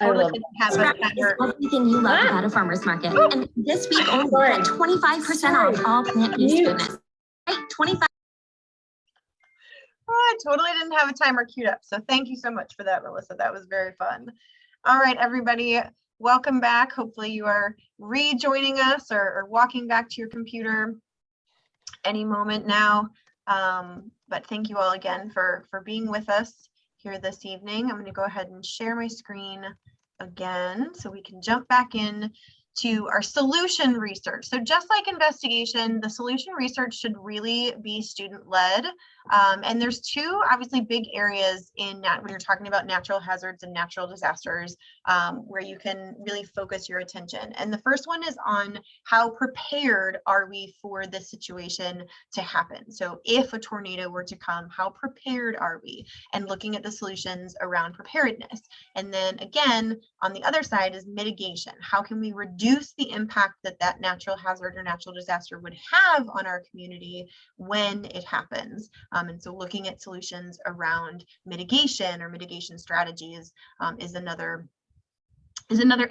totally love didn't have a timer. Everything you love about a farmer's market. And this week only, Sorry. get 25% off all plant-based Mute. goodness. Right, 25. Oh, I totally didn't have a timer queued up. So thank you so much for that, Melissa. That was very fun. All right, everybody, welcome back. Hopefully you are rejoining us or walking back to your computer any moment now. But thank you all again for being with us here this evening. I'm going to go ahead and share my screen again so we can jump back in to our solution research. So just like investigation, the solution research should really be student-led. And there's two obviously big areas in that when you're talking about natural hazards and natural disasters where you can really focus your attention. And the first one is on how prepared are we for this situation to happen? So if a tornado were to come, how prepared are we? And looking at the solutions around preparedness. And then again, on the other side is mitigation. How can we reduce the impact that that natural hazard or natural disaster would have on our community when it happens? And so looking at solutions around mitigation or mitigation strategies is another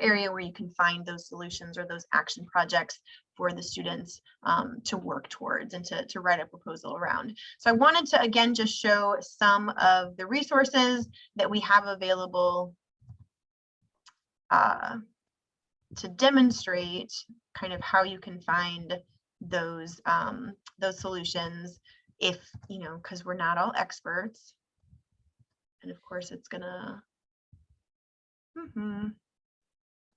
area where you can find those solutions or those action projects for the students to work towards and to write a proposal around. So I wanted to again just show some of the resources that we have available to demonstrate kind of how you can find those solutions if, you know, because we're not all experts. And of course it's gonna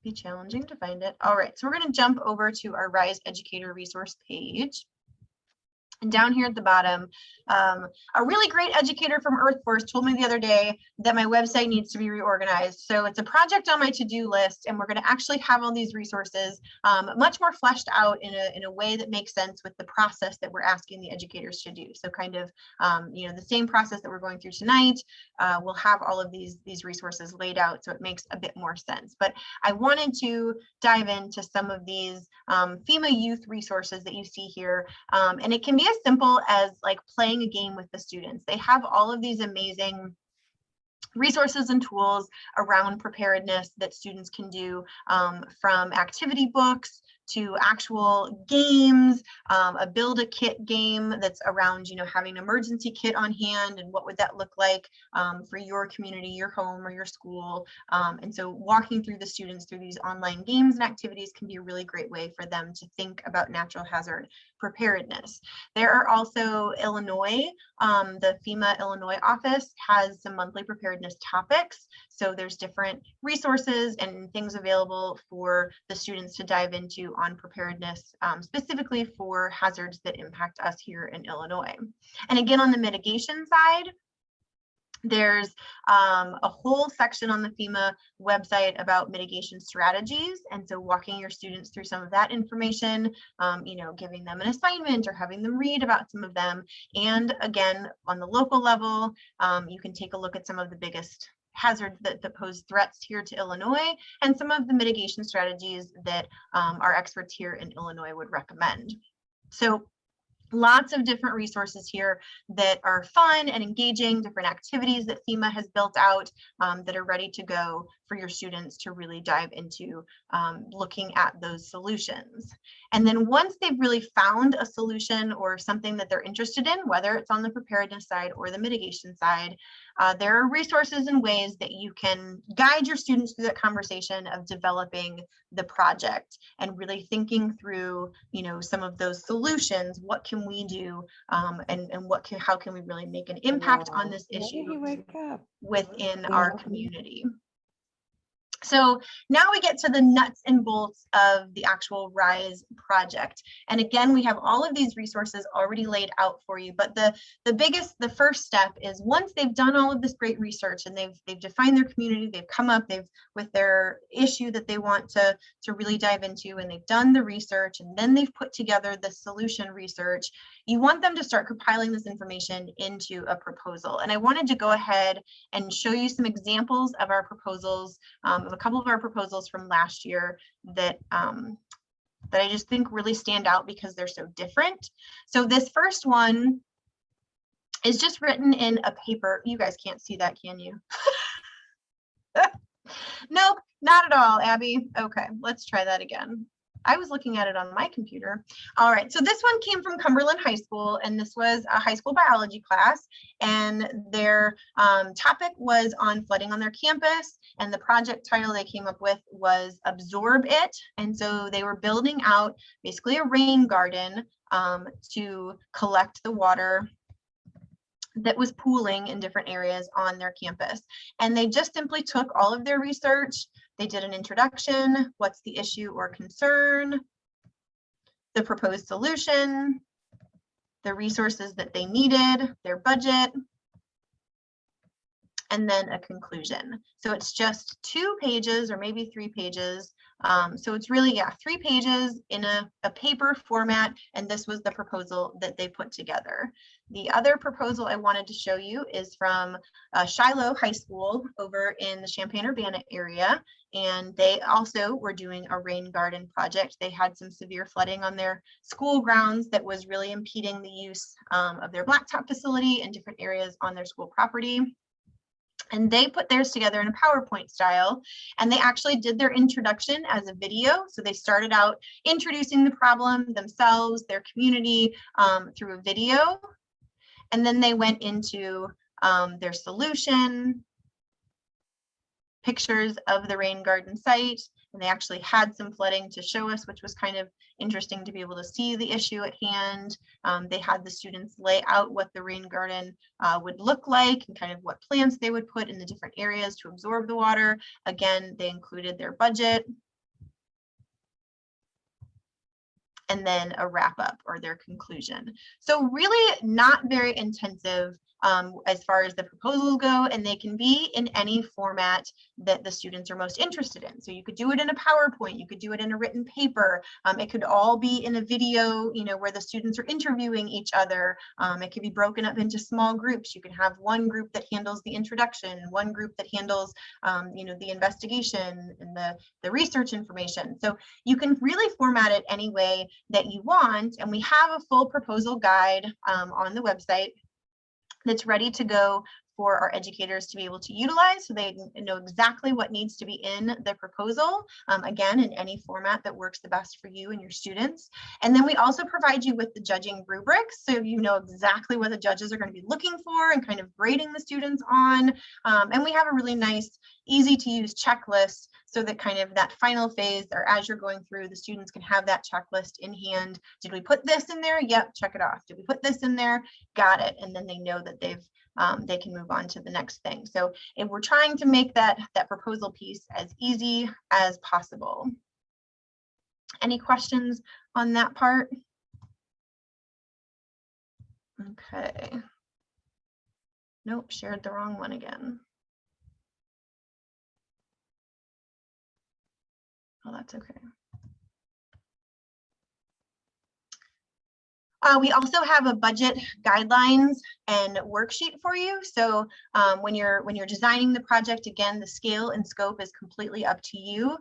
be challenging to find it. All right, so we're gonna jump over to our RISE Educator resource page. And down here at the bottom, a really great educator from Earth Force told me the other day that my website needs to be reorganized. So it's a project on my to-do list, and we're going to actually have all these resources much more fleshed out in a way that makes sense with the process that we're asking the educators to do. So kind of, you know, the same process that we're going through tonight, we'll have all of these resources laid out so it makes a bit more sense. But I wanted to dive into some of these FEMA youth resources that you see here, and it can be as simple as like playing a game with the students. They have all of these amazing resources and tools around preparedness that students can do, from activity books to actual games, a build a kit game that's around, you know, having an emergency kit on hand and what would that look like for your community, your home, or your school. And so walking through the students through these online games and activities can be a really great way for them to think about natural hazard preparedness. There are also Illinois, the FEMA Illinois office has some monthly preparedness topics. So there's different resources and things available for the students to dive into on preparedness, specifically for hazards that impact us here in Illinois. And again, on the mitigation side, there's a whole section on the FEMA website about mitigation strategies. And so walking your students through some of that information, you know, giving them an assignment or having them read about some of them. And again, on the local level, you can take a look at some of the biggest hazards that pose threats here to Illinois and some of the mitigation strategies that our experts here in Illinois would recommend. So lots of different resources here that are fun and engaging, different activities that FEMA has built out that are ready to go for your students to really dive into looking at those solutions. And then once they've really found a solution or something that they're interested in, whether it's on the preparedness side or the mitigation side, there are resources and ways that you can guide your students through that conversation of developing the project and really thinking through, you know, some of those solutions. What can we do, and how can we really make an impact on this issue within our community? So now we get to the nuts and bolts of the actual RISE project. And again, we have all of these resources already laid out for you. But the first step is once they've done all of this great research and they've defined their community, they've come up with their issue that they want to really dive into, and they've done the research, and then they've put together the solution research, you want them to start compiling this information into a proposal. And I wanted to go ahead and show you some examples of our proposals, a couple of our proposals from last year that I just think really stand out because they're so different. So this first one is just written in a paper. You guys can't see that, can you? Nope, not at all, Abby. Okay, let's try that again. I was looking at it on my computer. All right, so this one came from Cumberland High School, and this was a high school biology class, and their topic was on flooding on their campus, and the project title they came up with was Absorb It. And so they were building out basically a rain garden to collect the water that was pooling in different areas on their campus. And they just simply took all of their research. They did an introduction, what's the issue or concern, the proposed solution, the resources that they needed, their budget, and then a conclusion. So it's just 2 pages or maybe 3 pages. So it's really, yeah, 3 pages in a paper format, and this was the proposal that they put together. The other proposal I wanted to show you is from Shiloh High School over in the Champaign-Urbana area, and they also were doing a rain garden project. They had some severe flooding on their school grounds that was really impeding the use of their blacktop facility and different areas on their school property. And they put theirs together in a PowerPoint style, and they actually did their introduction as a video. So they started out introducing the problem themselves, their community, through a video. And then they went into their solution, pictures of the rain garden site, and they actually had some flooding to show us, which was kind of interesting to be able to see the issue at hand. They had the students lay out what the rain garden would look like and kind of what plants they would put in the different areas to absorb the water. Again, they included their budget, and then a wrap up or their conclusion. So really not very intensive as far as the proposals go, and they can be in any format that the students are most interested in. So you could do it in a PowerPoint, you could do it in a written paper, it could all be in a video, you know, where the students are interviewing each other. It could be broken up into small groups. You can have one group that handles the introduction, one group that handles you know, the investigation and the research information. So you can really format it any way that you want, and we have a full proposal guide on the website that's ready to go for our educators to be able to utilize, so they know exactly what needs to be in the proposal, again, in any format that works the best for you and your students. And then we also provide you with the judging rubrics, so you know exactly what the judges are going to be looking for and kind of grading the students on. And we have a really nice, easy to use checklist, so that kind of that final phase, or as you're going through, the students can have that checklist in hand. Did we put this in there? Yep, check it off. Did we put this in there? Got it. And then they know that they can move on to the next thing. So if we're trying to make that proposal piece as easy as possible. Any questions on that part? Okay. Nope, shared the wrong one again. Oh, that's okay. We also have a budget guidelines and worksheet for you. So when you're designing the project, again, the scale and scope is completely up to you.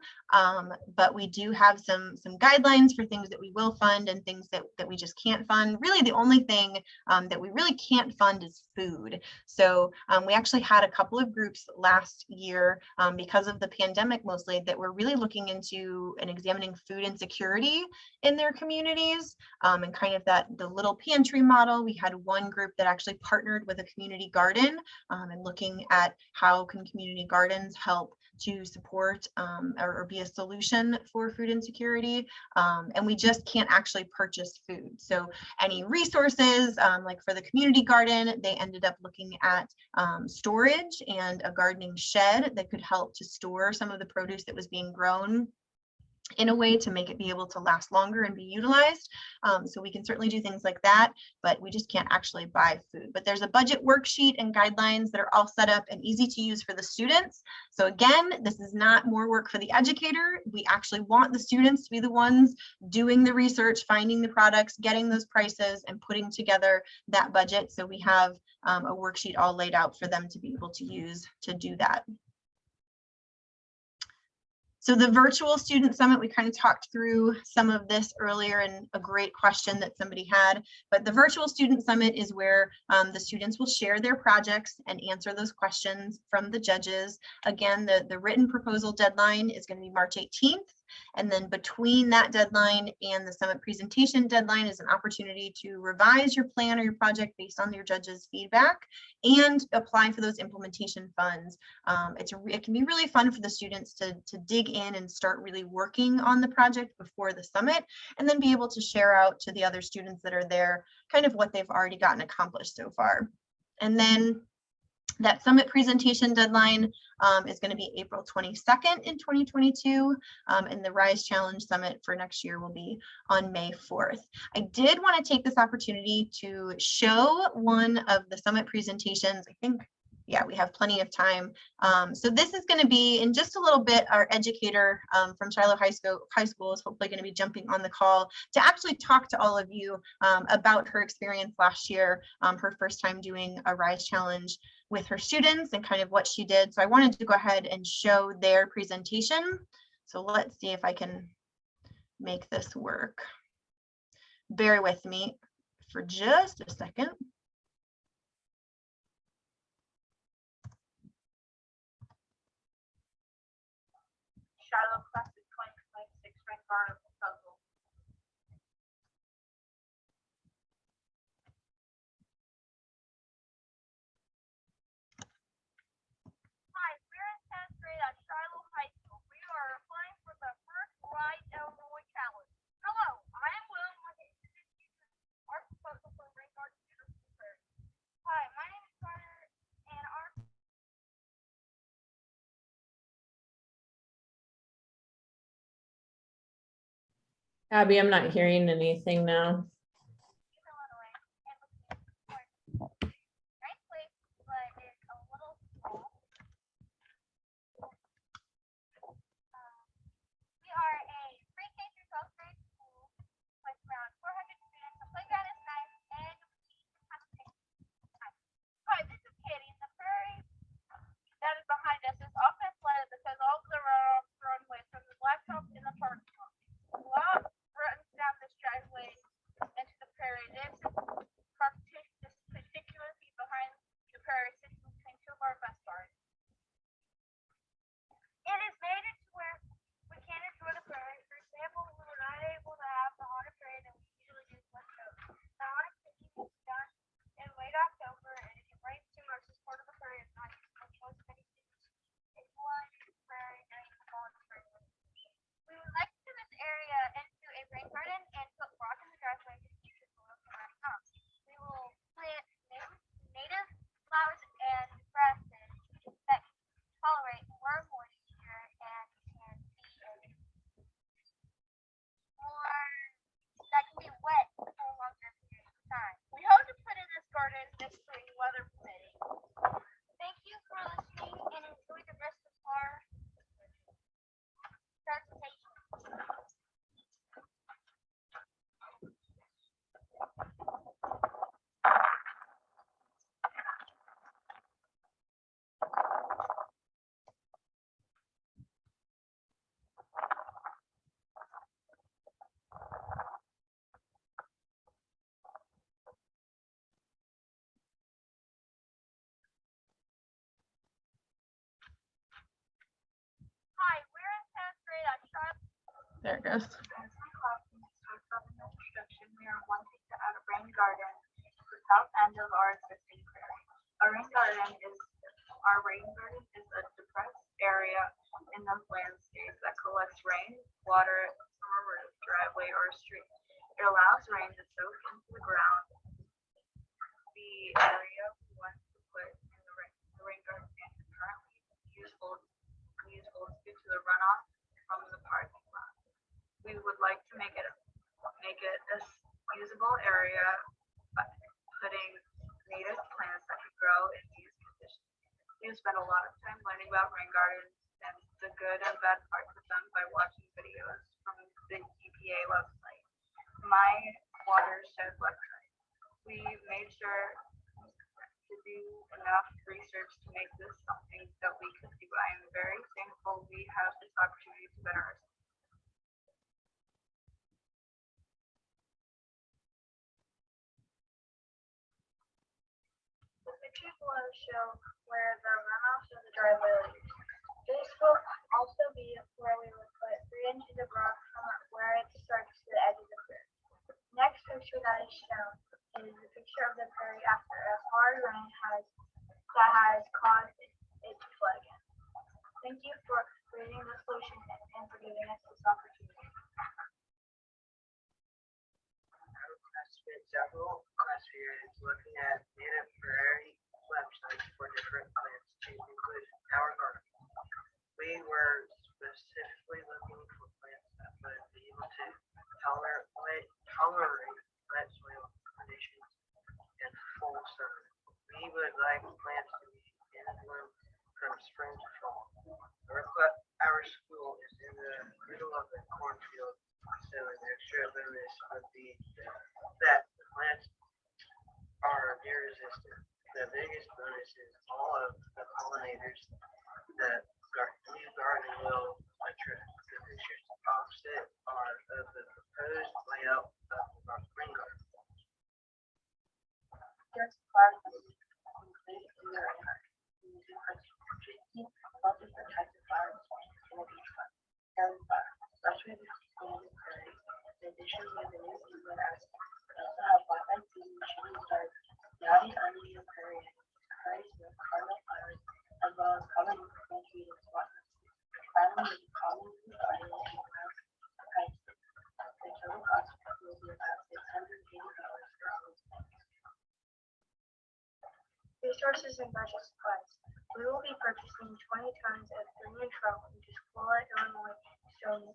But we do have some guidelines for things that we will fund and things that we just can't fund. Really, the only thing that we really can't fund is food. So we actually had a couple of groups last year because of the pandemic mostly that were really looking into and examining food insecurity in their communities and kind of the little pantry model. We had one group that actually partnered with a community garden and looking at how can community gardens help to support or be a solution for food insecurity. And we just can't actually purchase food. So any resources, like for the community garden, they ended up looking at storage and a gardening shed that could help to store some of the produce that was being grown in a way to make it be able to last longer and be utilized. So we can certainly do things like that, but we just can't actually buy food. But there's a budget worksheet and guidelines that are all set up and easy to use for the students. So again, this is not more work for the educator. We actually want the students to be the ones doing the research, finding the products, getting those prices, and putting together that budget. So we have a worksheet all laid out for them to be able to use to do that. So the virtual student summit, we kind of talked through some of this earlier and a great question that somebody had, but the virtual student summit is where the students will share their projects and answer those questions from the judges. Again, the written proposal deadline is going to be March 18th. And then between that deadline and the summit presentation deadline is an opportunity to revise your plan or your project based on your judges' feedback and apply for those implementation funds. It can be really fun for the students to dig in and start really working on the project before the summit, and then be able to share out to the other students that are there kind of what they've already gotten accomplished so far. And then that summit presentation deadline is going to be April 22nd in 2022, and the Rise Challenge Summit for next year will be on May 4th. I did want to take this opportunity to show one of the summit presentations. I think, yeah, we have plenty of time. So this is going to be in just a little bit. Our educator from Shiloh High School is hopefully going to be jumping on the call to actually talk to all of you about her experience last year, her first time doing a Rise Challenge with her students and kind of what she did. So I wanted to go ahead and show their presentation. So let's see if I can make this work. Bear with me for just a second. Shiloh Class of 2026 Frank Garner proposal. Hi, we're in 10th grade at Shiloh High School. We are applying for the first Rise Illinois Challenge. Hello, I am Will. Our proposal for Rain Garden University Prairie. Hi, my name is Carter, and our Abby, I'm not hearing anything now. Illinois and looking nice place, but it's a little small. We are a pre-K through 12th grade school with around 400 students. The playground is nice, and we have a picnic. Hi, this is Katie. The prairie that is behind us is often flooded because all of the runoff runways from the blacktop in the parking lot. A lot runs down this driveway into the prairie. This particularly behind the prairie sits between two of our bus bars. It is made it to where we can't enjoy the prairie. For example, we were not able to have the haunted parade that we usually do in October. The haunted picnic is done in late October, and if it rains too much, this part of the prairie is not used for most many students. It's one prairie during the fall and spring. We would like to turn this area into a rain garden and put rock in the driveway to keep the soil from running off. We will plant native flowers and grasses that tolerate more moisture and can be that can be wet for a longer period of time. We hope to put in this garden this spring, weather permitting. Thank you for listening and enjoy the rest of our presentation. Hi, we're in 10th grade at Shiloh. There it goes. As my classmates talk about the construction, we are wanting to add a rain garden to the south end of our existing prairie. Our rain garden is a depressed area in the landscape that collects rain, water from a roof, driveway, or a street. It allows rain to soak into the ground. The area we want to put in the rain garden is currently usable due to the runoff from the parking lot. We would like to make it a usable area by putting native plants that could grow in these conditions. We have spent a lot of time learning about rain gardens and the good and bad parts of them by watching videos from the EPA website, My Watershed website. We made sure to do enough research to make this something that we could do. I am very thankful we have this opportunity to better ourselves. The pictures below show where the runoffs of the driveway leads. This will also be where we will put 3 inches of rock from where it starts to the edge of the clear. Next picture that is shown is the picture of the prairie after a hard rain that has caused it to flood again. Thank you for reading the solution and for giving us this opportunity. I've spent several class periods looking at native prairie websites for different plants to include our garden. We were specifically looking for plants that would be able to tolerate wet soil conditions and full sun. We would like plants to be in bloom from spring to fall. Our school is in the middle of the cornfield, so an extra bonus would be that the plants are deer resistant. The biggest bonus is all of the pollinators that new garden will attract. The pictures opposite are of the proposed layout of the rain garden. Just flowers included in the rain garden. We do purchase multi-different types of flowers in a beach garden. Every flower, especially the native prairie. In addition, we have the new season as we also have black-eyed peas and shooting stars, yachty onion and prairie with cardinal flowers, as well as common country and spot. Finally, the common garden and price. The total cost will be about $680 for all these plants. Resources and budget supplies. We will be purchasing 20 tons of green trout from Tuscola, Illinois, showing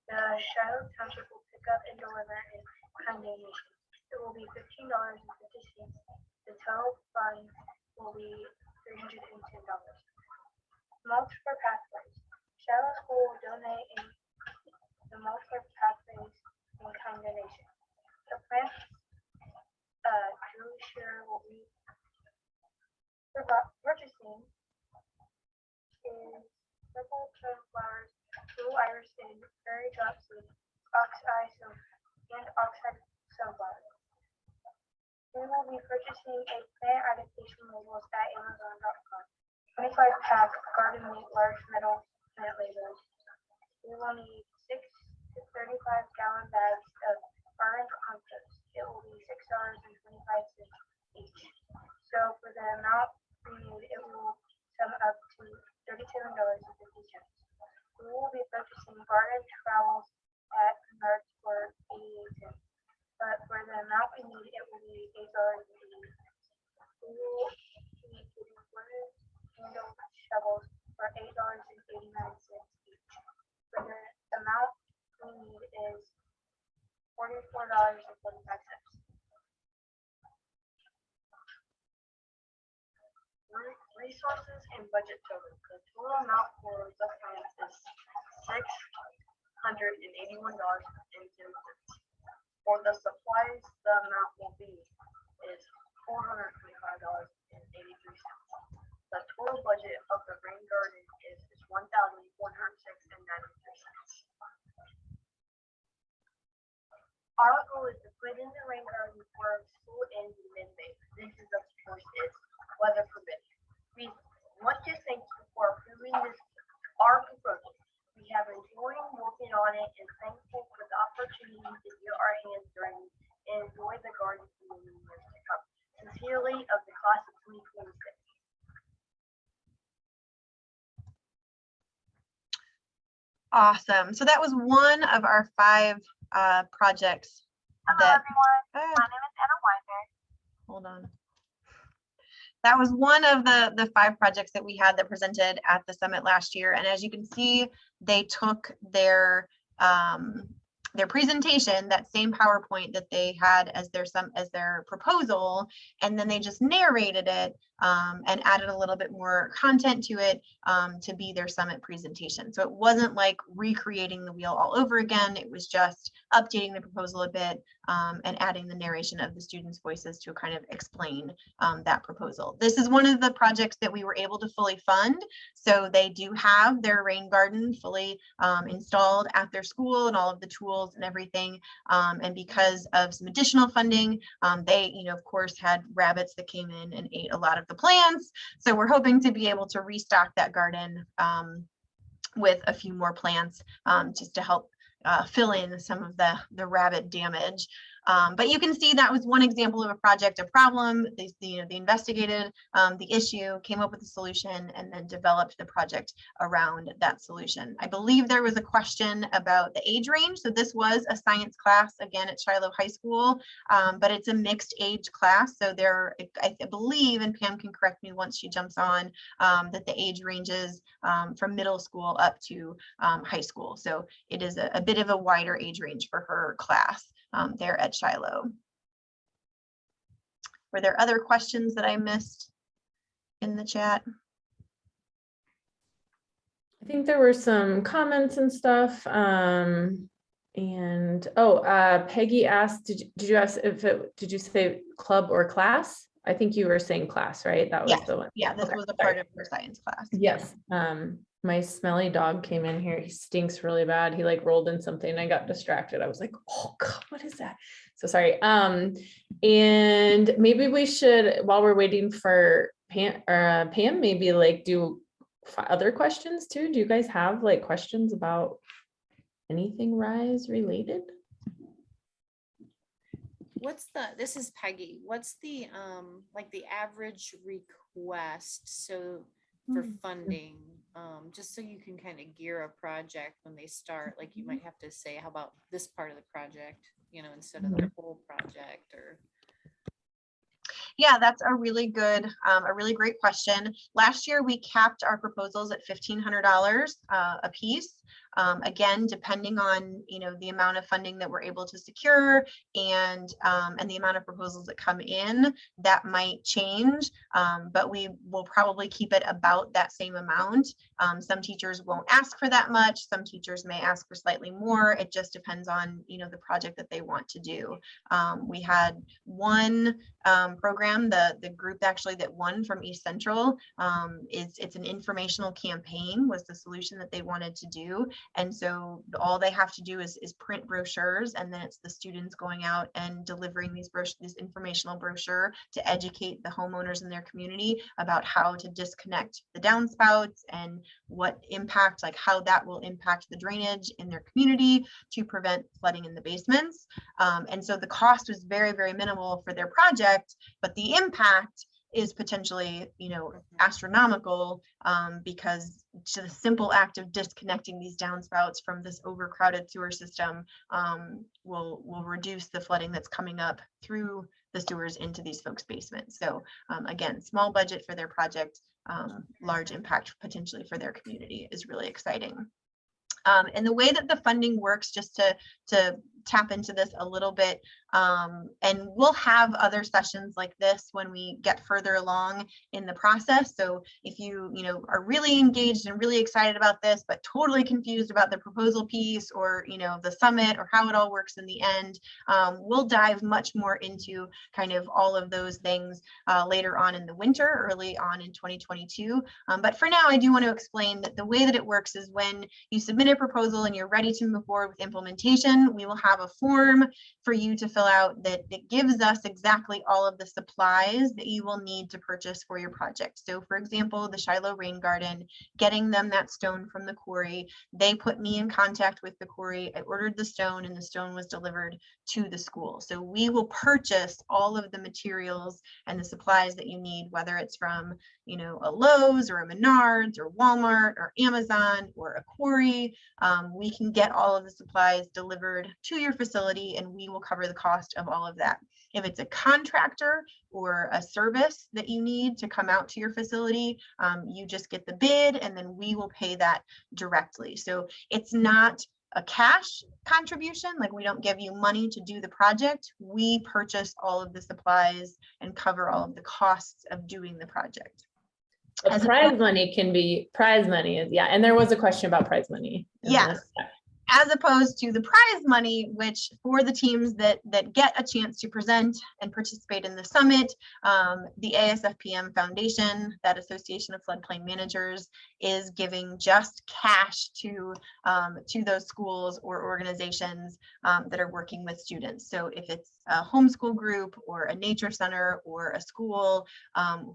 the Shiloh Township will pick up and deliver in kind donations. It will be $15.50. The total fund will be $310. Mulch for pathways. Shiloh School will donate the mulch for pathways in kind donation. The plant Julie Shearer will be purchasing is purple sunflowers, blue iris, and prairie dropseed, oxeye sunflowers. We will be purchasing a plant identification labels at Amazon.com. 25 pack garden meat large metal plant labels. We will need 6 to 35 gallon bags of garden compost. It will be $6.25 each. So for the amount we need, it will sum up to $37.50. We will be purchasing garden trowels at Menards for 88 cents. But for the amount we need, it will be $8.80. We will be getting wooden handle shovels for $8.89 each. For the amount we need is $44.45. Resources and budget total. The total amount for the plants is $681.10. For the supplies, the amount will be is $425.83. The total budget of the rain garden is $1,106.93. Our goal is to put in the rain garden before school ends in mid-May. This is, of course, is weather permitting. We want to thank you for approving our proposal. We have enjoyed working on it and thankful for the opportunity to get our hands dirty and enjoy the garden for many years to come. Sincerely, of the class of 2026. Awesome. So that was one of our 5 projects. Hello, everyone. My name is Anna Weinberg. Hold on. That was one of the 5 projects that we had that presented at the summit last year. And as you can see, they took their presentation, that same PowerPoint that they had as their proposal, and then they just narrated it and added a little bit more content to it to be their summit presentation. So it wasn't like recreating the wheel all over again. It was just updating the proposal a bit and adding the narration of the students' voices to kind of explain that proposal. This is one of the projects that we were able to fully fund. So they do have their rain garden fully installed at their school and all of the tools and everything. And because of some additional funding, they, of course, had rabbits that came in and ate a lot of the plants. So we're hoping to be able to restock that garden with a few more plants just to help fill in some of the rabbit damage. But you can see that was one example of a project, a problem. They investigated the issue, came up with a solution, and then developed the project around that solution. I believe there was a question about the age range. So this was a science class, again, at Shiloh High School, but it's a mixed age class. So there, I believe, and Pam can correct me once she jumps on, that the age ranges from middle school up to high school. So it is a bit of a wider age range for her class there at Shiloh. Were there other questions that I missed in the chat? I think there were some comments and stuff. Peggy asked, did you ask did you say club or class? I think you were saying class, right? That was Yes. the one. Yeah, this was a part of her science class. Yes. My smelly dog came in here. He stinks really bad. He like rolled in something and I got distracted. I was like, oh God, what is that? So sorry. And maybe we should, while we're waiting for Pam, maybe like do other questions too. Do you guys have like questions about anything RISE related? This is Peggy. What's the like the average request for funding, just so you can kind of gear a project when they start, like you might have to say, how about this part of the project, instead of the whole project, or. Yeah, that's a really great question. Last year, we capped our proposals at $1,500 a piece. Again, depending on the amount of funding that we're able to secure and the amount of proposals that come in, that might change, but we will probably keep it about that same amount. Some teachers won't ask for that much. Some teachers may ask for slightly more. It just depends on the project that they want to do. We had one program, the group actually that won from East Central, it's an informational campaign was the solution that they wanted to do. And so all they have to do is print brochures, and then it's the students going out and delivering this informational brochure to educate the homeowners in their community about how to disconnect the downspouts and what impact, like how that will impact the drainage in their community to prevent flooding in the basements. And so the cost was very, very minimal for their project, but the impact is potentially, astronomical, because the simple act of disconnecting these downspouts from this overcrowded sewer system will reduce the flooding that's coming up through the sewers into these folks' basements. So again, small budget for their project, large impact potentially for their community is really exciting. And the way that the funding works, just to tap into this a little bit, and we'll have other sessions like this when we get further along in the process. So if you are really engaged and really excited about this, but totally confused about the proposal piece or the summit or how it all works in the end, we'll dive much more into kind of all of those things later on in the winter, early on in 2022. But for now, I do want to explain that the way that it works is when you submit a proposal and you're ready to move forward with implementation, we will have a form for you to fill out that gives us exactly all of the supplies that you will need to purchase for your project. So for example, the Shiloh Rain Garden, getting them that stone from the quarry, they put me in contact with the quarry. I ordered the stone and the stone was delivered to the school. So we will purchase all of the materials and the supplies that you need, whether it's from a Lowe's or a Menards or Walmart or Amazon or a quarry. We can get all of the supplies delivered to your facility and we will cover the cost of all of that. If it's a contractor or a service that you need to come out to your facility, you just get the bid and then we will pay that directly. So it's not a cash contribution, like we don't give you money to do the project. We purchase all of the supplies and cover all of the costs of doing the project. Prize money can be prize money. Yeah. And there was a question about prize money. Yes. as opposed to the prize money, which for the teams that get a chance to present and participate in the summit, the ASFPM Foundation, that Association of Floodplain Managers, is giving just cash to those schools or organizations that are working with students. So if it's a homeschool group or a nature center or a school,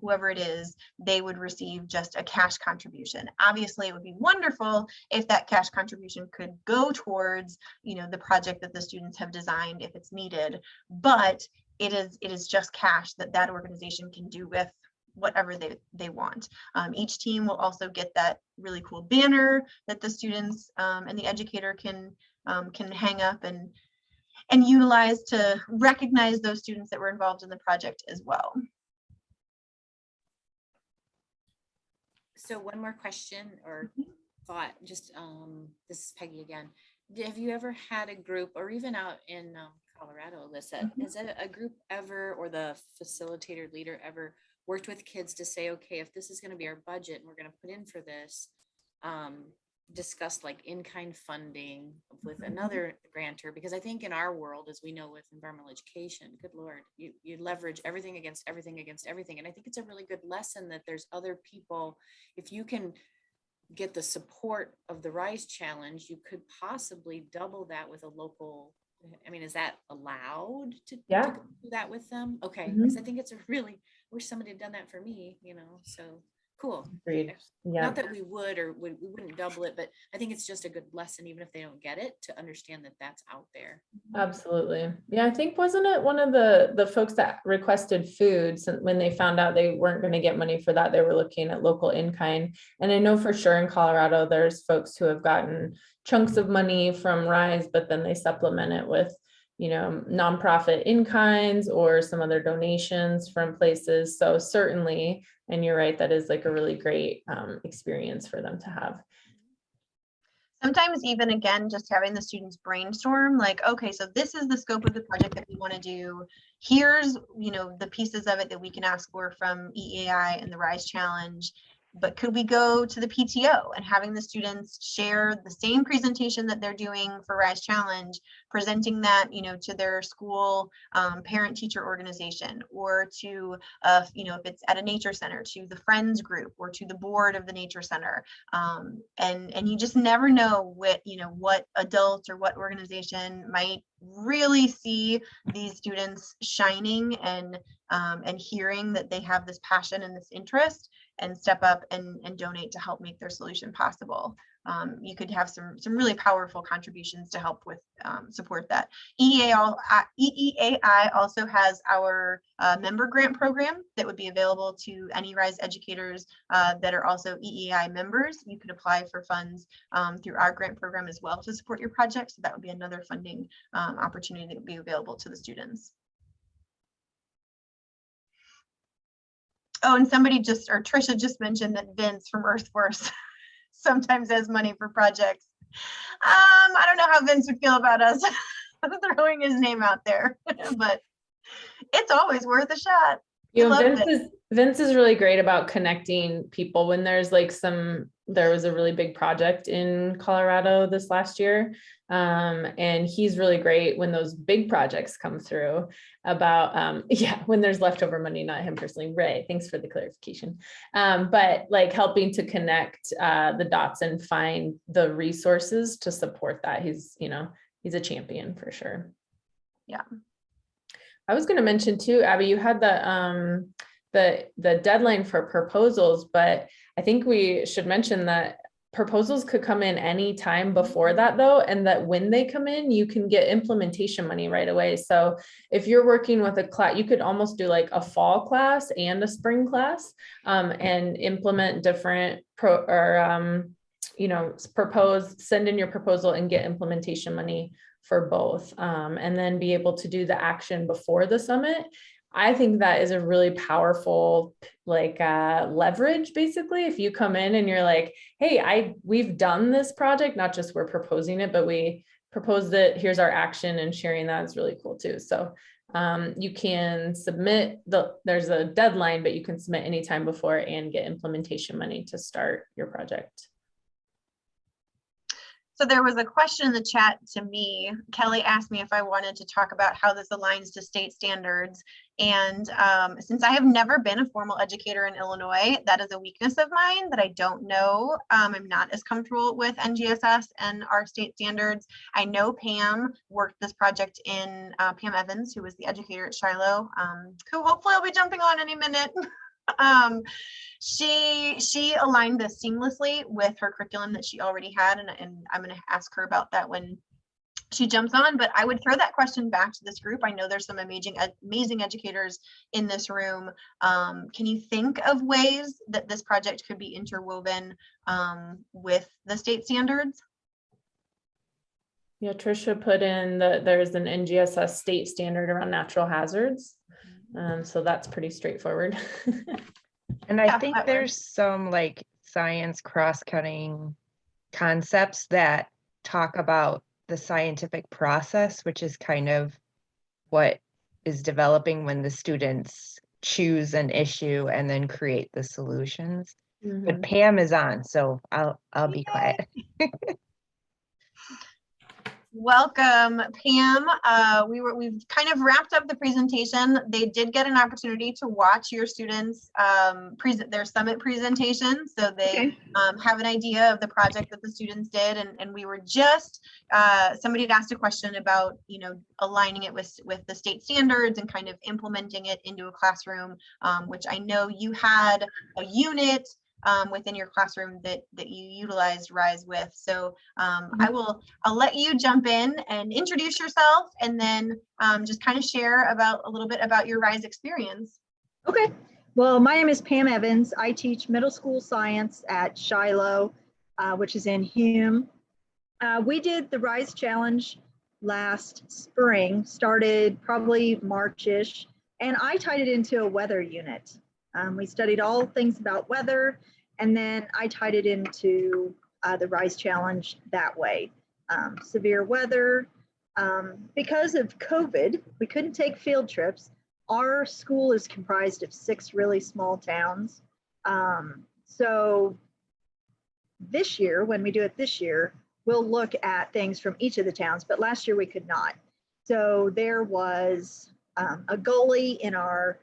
whoever it is, they would receive just a cash contribution. Obviously, it would be wonderful if that cash contribution could go towards, the project that the students have designed if it's needed, but it is just cash that organization can do with whatever they want. Each team will also get that really cool banner that the students and the educator can hang up and utilize to recognize those students that were involved in the project as well. So one more question or thought, just this is Peggy again. Have you ever had a group, or even out in Colorado, Alyssa, has a group ever, or the facilitator leader ever worked with kids to say, okay, if this is going to be our budget and we're going to put in for this, discuss like in-kind funding with another grantor? Because I think in our world, as we know with environmental education, good Lord, you leverage everything against everything against everything. And I think it's a really good lesson that there's other people, if you can get the support of the RISE Challenge, you could possibly double that with a local. I mean, is that allowed to do that with them? Okay, because I think it's I wish somebody had done that for me, so cool. Agreed. Yeah. Not that we would or we wouldn't double it, but I think it's just a good lesson, even if they don't get it, to understand that that's out there. Absolutely. Yeah, I think, wasn't it one of the folks that requested food, when they found out they weren't going to get money for that, they were looking at local in-kind. And I know for sure in Colorado, there's folks who have gotten chunks of money from RISE, but then they supplement it with, nonprofit in-kinds or some other donations from places. So certainly, and you're right, that is like a really great experience for them to have. Sometimes even, again, just having the students brainstorm, like, okay, so this is the scope of the project that we want to do. Here's, the pieces of it that we can ask for from EEI and the RISE Challenge. But could we go to the PTO and having the students share the same presentation that they're doing for RISE Challenge, presenting that, to their school parent teacher organization, or to, if it's at a nature center, to the friends group or to the board of the nature center. And you just never know what adult or what organization might really see these students shining and hearing that they have this passion and this interest, and step up and donate to help make their solution possible. You could have some really powerful contributions to help with support that. EEAI also has our member grant program that would be available to any RISE educators that are also EEI members. You could apply for funds through our grant program as well to support your project. So that would be another funding opportunity that would be available to the students. Oh, and Trisha just mentioned that Vince from Earthforce sometimes has money for projects. I don't know how Vince would feel about us throwing his name out there, but it's always worth a shot. Vince is really great about connecting people when there's there was a really big project in Colorado this last year. And he's really great when those big projects come through about, when there's leftover money, not him personally. Ray, thanks for the clarification. But like helping to connect the dots and find the resources to support that. He's a champion for sure. Yeah. I was going to mention too, Abby, you had the deadline for proposals, but I think we should mention that proposals could come in any time before that though, and that when they come in, you can get implementation money right away. So if you're working with a class, you could almost do like a fall class and a spring class and implement different send in your proposal and get implementation money for both, and then be able to do the action before the summit. I think that is a really powerful leverage. Basically, if you come in and you're like, hey, we've done this project, not just we're proposing it, but we proposed it, here's our action, and sharing that is really cool too. So you can submit, there's a deadline, but you can submit anytime before and get implementation money to start your project. So there was a question in the chat to me. Kelly asked me if I wanted to talk about how this aligns to state standards. And since I have never been a formal educator in Illinois, that is a weakness of mine that I don't know. I'm not as comfortable with NGSS and our state standards. I know Pam worked this project in, Pam Evans, who was the educator at Shiloh, who hopefully will be jumping on any minute. She aligned this seamlessly with her curriculum that she already had, and I'm going to ask her about that when she jumps on. But I would throw that question back to this group. I know there's some amazing educators in this room. Can you think of ways that this project could be interwoven with the state standards? Yeah, Trisha put in that there's an NGSS state standard around natural hazards. So that's pretty straightforward. And Yeah, I think that there's some like science cross-cutting concepts that talk about the scientific process, which is kind of what is developing when the students choose an issue and then create the solutions. But Pam is on, so I'll be quiet. Welcome, Pam. We've kind of wrapped up the presentation. They did get an opportunity to watch your students their summit presentation, so they have an idea of the project that the students did. And we were just somebody had asked a question about, you know, aligning it with the state standards and kind of implementing it into a classroom, which I know you had a unit within your classroom that you utilized RISE with. So I'll let you jump in and introduce yourself, and then just kind of share a little bit about your RISE experience. Okay. Well, my name is Pam Evans. I teach middle school science at Shiloh, which is in Hume. We did the RISE Challenge last spring, started probably March-ish, and I tied it into a weather unit. We studied all things about weather, and then I tied it into the RISE Challenge that way. Severe weather. Because of COVID, we couldn't take field trips. Our school is comprised of 6 really small towns. So this year, when we do it this year, we'll look at things from each of the towns, but last year we could not. So there was a gully in our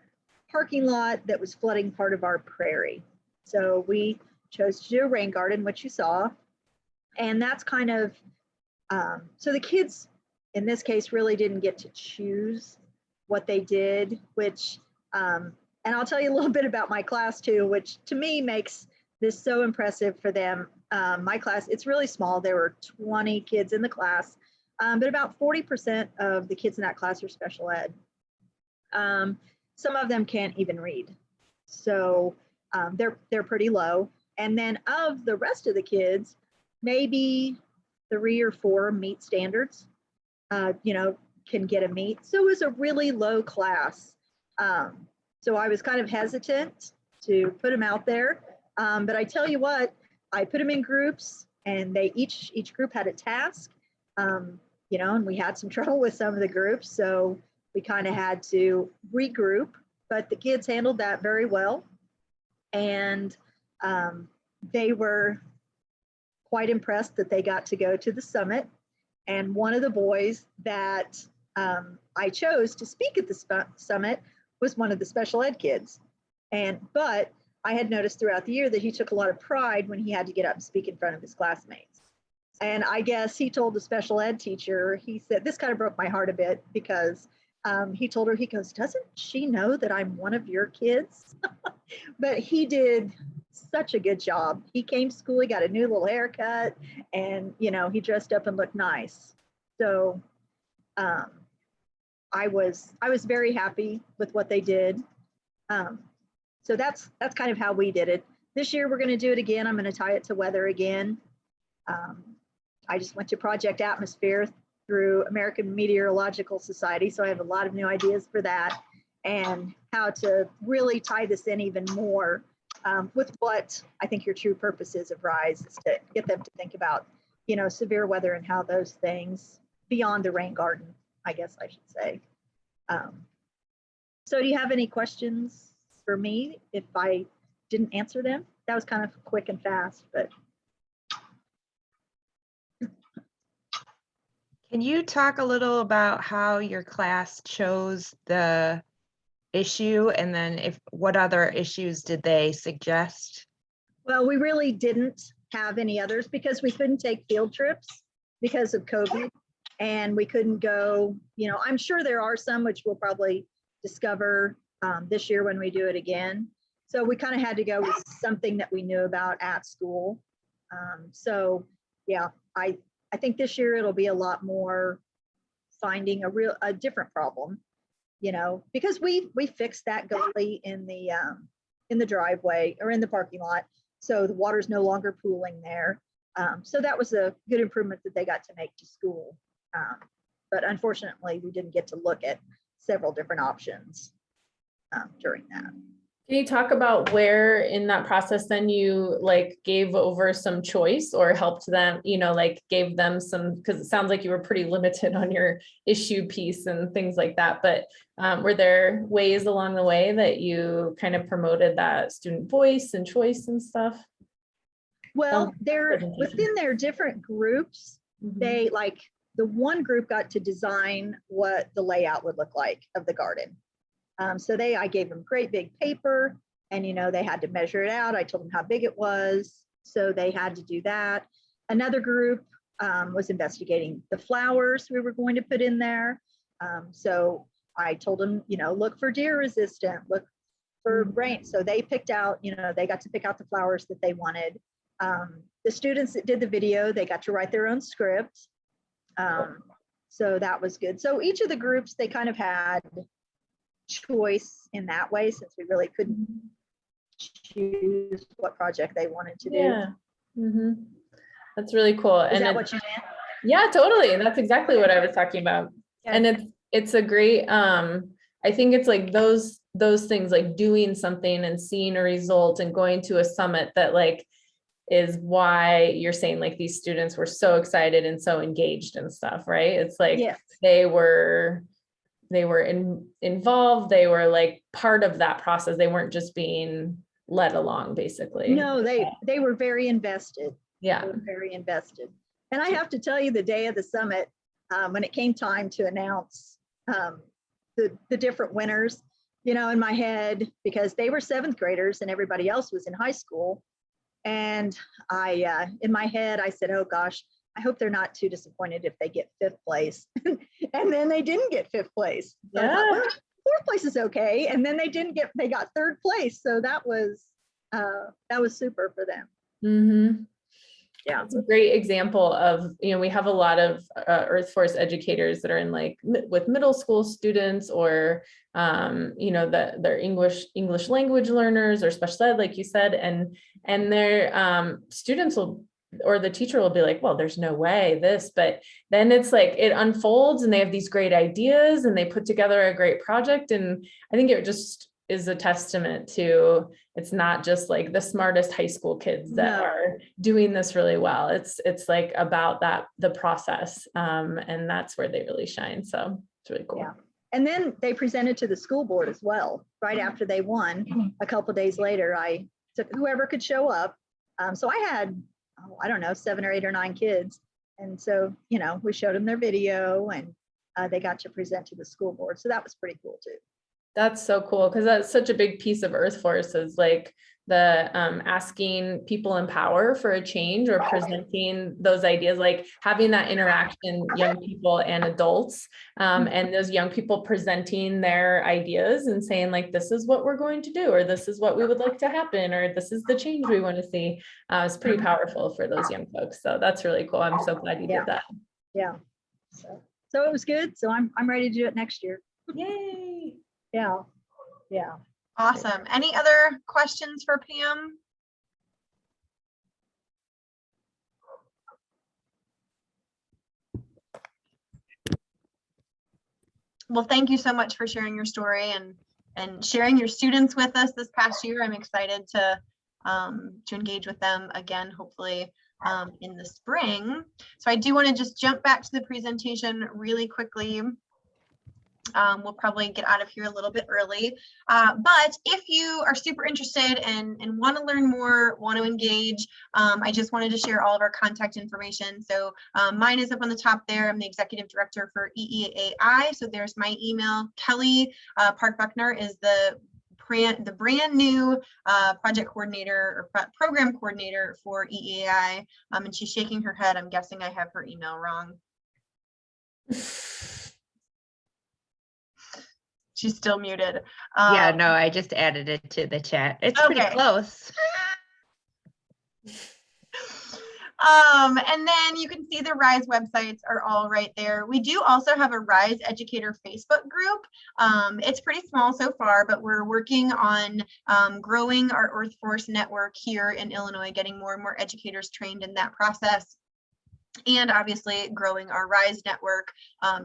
parking lot that was flooding part of our prairie. So we chose to do a rain garden, which you saw. And that's kind of, so the kids in this case really didn't get to choose what they did, which, and I'll tell you a little bit about my class too, which to me makes this so impressive for them. My class, it's really small. There were 20 kids in the class, but about 40% of the kids in that class are special ed. Some of them can't even read. So they're pretty low. And then of the rest of the kids, maybe 3 or 4 meet standards, you know, can get a meet. So it was a really low class. So I was kind of hesitant to put them out there. But I tell you what, I put them in groups, and they each group had a task, you know, and we had some trouble with some of the groups. So we kind of had to regroup, but the kids handled that very well. And they were quite impressed that they got to go to the summit. And one of the boys that I chose to speak at the summit was one of the special ed kids. But I had noticed throughout the year that he took a lot of pride when he had to get up and speak in front of his classmates. And I guess he told the special ed teacher, he said, this kind of broke my heart a bit, because he told her, he goes, doesn't she know that I'm one of your kids? But he did such a good job. He came to school, he got a new little haircut, and, you know, he dressed up and looked nice. So I was very happy with what they did. So that's kind of how we did it. This year, we're going to do it again. I'm going to tie it to weather again. I just went to Project Atmosphere through American Meteorological Society, so I have a lot of new ideas for that, and how to really tie this in even more with what I think your true purpose is of RISE, is to get them to think about, you know, severe weather and how those things beyond the rain garden, I guess I should say. So do you have any questions for me if I didn't answer them? That was kind of quick and fast, but. Can you talk a little about how your class chose the issue, and then what other issues did they suggest? Well, we really didn't have any others because we couldn't take field trips because of COVID, and we couldn't go, I'm sure there are some which we'll probably discover this year when we do it again. So we kind of had to go with something that we knew about at school. So yeah, I think this year it'll be a lot more finding a different problem, because we fixed that gully in the driveway or in the parking lot. So the water's no longer pooling there. So that was a good improvement that they got to make to school. But unfortunately, we didn't get to look at several different options during that. Can you talk about where in that process then you gave over some choice or helped them, gave them some, because it sounds like you were pretty limited on your issue piece and things like that, but were there ways along the way that you kind of promoted that student voice and choice and stuff? Well, they're within their different groups. They the one group got to design what the layout would look like of the garden. So I gave them great big paper, and they had to measure it out. I told them how big it was, so they had to do that. Another group was investigating the flowers we were going to put in there. So I told them, look for deer resistant, look for rain. So they picked out, they got to pick out the flowers that they wanted. The students that did the video, they got to write their own script. So that was good. So each of the groups, they kind of had choice in that way, since we really couldn't choose what project they wanted to do. Yeah. That's really cool. Is that what you meant? Yeah, totally. That's exactly what I was talking about. Yeah. And it's a great, I think it's those things, like doing something and seeing a result and going to a summit that is why you're saying these students were so excited and so engaged and stuff, right? It's Yes. they were involved. They were part of that process. They weren't just being led along, basically. No, they were very invested. Yeah. They were very invested. And I have to tell you, the day of the summit, when it came time to announce the different winners, in my head, because they were 7th graders and everybody else was in high school. And in my head, I said, oh gosh, I hope they're not too disappointed if they get 5th place. And then they didn't get 5th place. So I thought, well, 4th place is okay. And then they got 3rd place. So that was super for them. Mm-hmm. Yeah. It's a great example of, we have a lot of Earth Force educators that are in with middle school students or, they're English language learners or special ed, like you said, and their students or the teacher will be like, well, there's no way this, but then it's it unfolds and they have these great ideas and they put together a great project. And I think it just is a testament to, it's not just the smartest high school kids that are doing this really well. It's about the process. And that's where they really shine. So it's really cool. Yeah. And then they presented to the school board as well, right after they won. A couple of days later, I took whoever could show up. So I had, I don't know, 7 or 8 or 9 kids. And so, we showed them their video and they got to present to the school board. So that was pretty cool too. That's so cool, because that's such a big piece of Earth Force is the asking people in power for a change or presenting those ideas, having that interaction, young people and adults, and those young people presenting their ideas and saying this is what we're going to do, or this is what we would like to happen, or this is the change we want to see. It's pretty powerful for those young folks. So that's really cool. I'm so glad you did that. Yeah. So it was good. So I'm ready to do it next year. Yay. Yeah. Yeah. Awesome. Any other questions for Pam? Well, thank you so much for sharing your story and sharing your students with us this past year. I'm excited to engage with them again, hopefully in the spring. So I do want to just jump back to the presentation really quickly. We'll probably get out of here a little bit early. But if you are super interested and want to learn more, want to engage, I just wanted to share all of our contact information. So mine is up on the top there. I'm the executive director for EEAI. So there's my email. Kelly Park Buckner is the brand new project coordinator or program coordinator for EEAI. And she's shaking her head. I'm guessing I have her email wrong. She's still muted. Yeah, no, I just added it to the chat. It's pretty Okay. close. And then you can see the RISE websites are all right there. We do also have a RISE Educator Facebook group. It's pretty small so far, but we're working on growing our Earth Force network here in Illinois, getting more and more educators trained in that process. And obviously growing our RISE network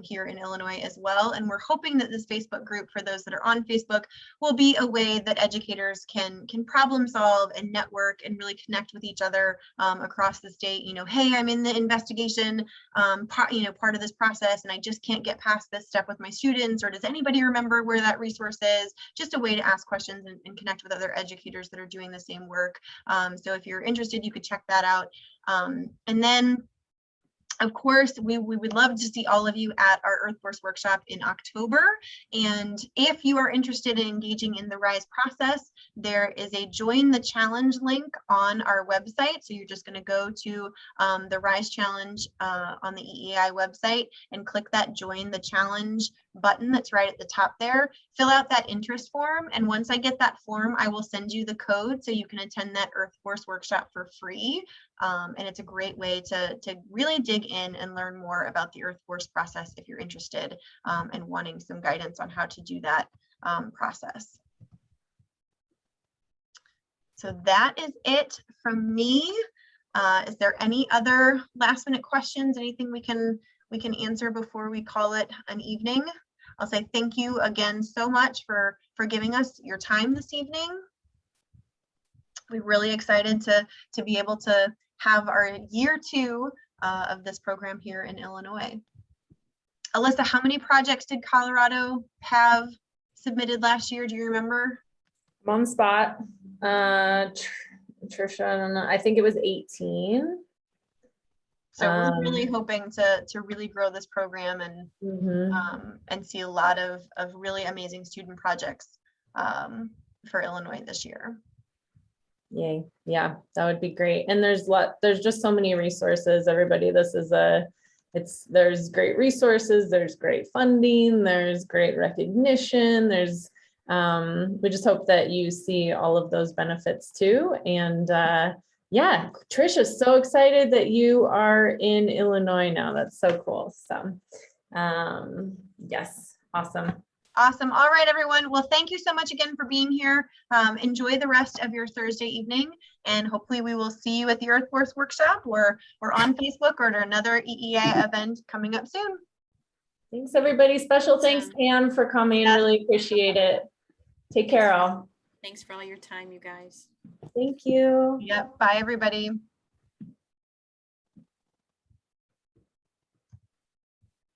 here in Illinois as well. And we're hoping that this Facebook group, for those that are on Facebook, will be a way that educators can problem solve and network and really connect with each other across the state. You know, hey, I'm in the investigation part of this process and I just can't get past this step with my students, or does anybody remember where that resource is? Just a way to ask questions and connect with other educators that are doing the same work. So if you're interested, you could check that out. And then of course, we would love to see all of you at our Earth Force workshop in October. And if you are interested in engaging in the RISE process, there is a join the challenge link on our website. So you're just going to go to the RISE challenge on the EEI website and click that join the challenge button that's right at the top there. Fill out that interest form. And once I get that form, I will send you the code so you can attend that Earth Force workshop for free. And it's a great way to really dig in and learn more about the Earth Force process if you're interested and wanting some guidance on how to do that process. So that is it from me. Is there any other last minute questions? Anything we can answer before we call it an evening? I'll say thank you again so much for giving us your time this evening. We're really excited to be able to have our year 2 of this program here in Illinois. Alyssa, how many projects did Colorado have submitted last year? Do you remember? I'm on the spot. Trisha, I don't know. I think it was 18. So we're really hoping to really grow this program and see a lot of really amazing student projects for Illinois this year. Yay. Yeah, that would be great. And there's just so many resources, everybody. There's great resources, there's great funding, there's great recognition, we just hope that you see all of those benefits too. And yeah, Trisha's so excited that you are in Illinois now. That's so cool. So yes, awesome. Awesome. All right, everyone. Well, thank you so much again for being here. Enjoy the rest of your Thursday evening, and hopefully we will see you at the Earth Force workshop or on Facebook or at another EEI event coming up soon. Thanks, everybody. Special thanks, Pam, for coming. Yes. Really appreciate it. Take care, all. Thanks for all your time, you guys. Thank you. Yep. Bye, everybody.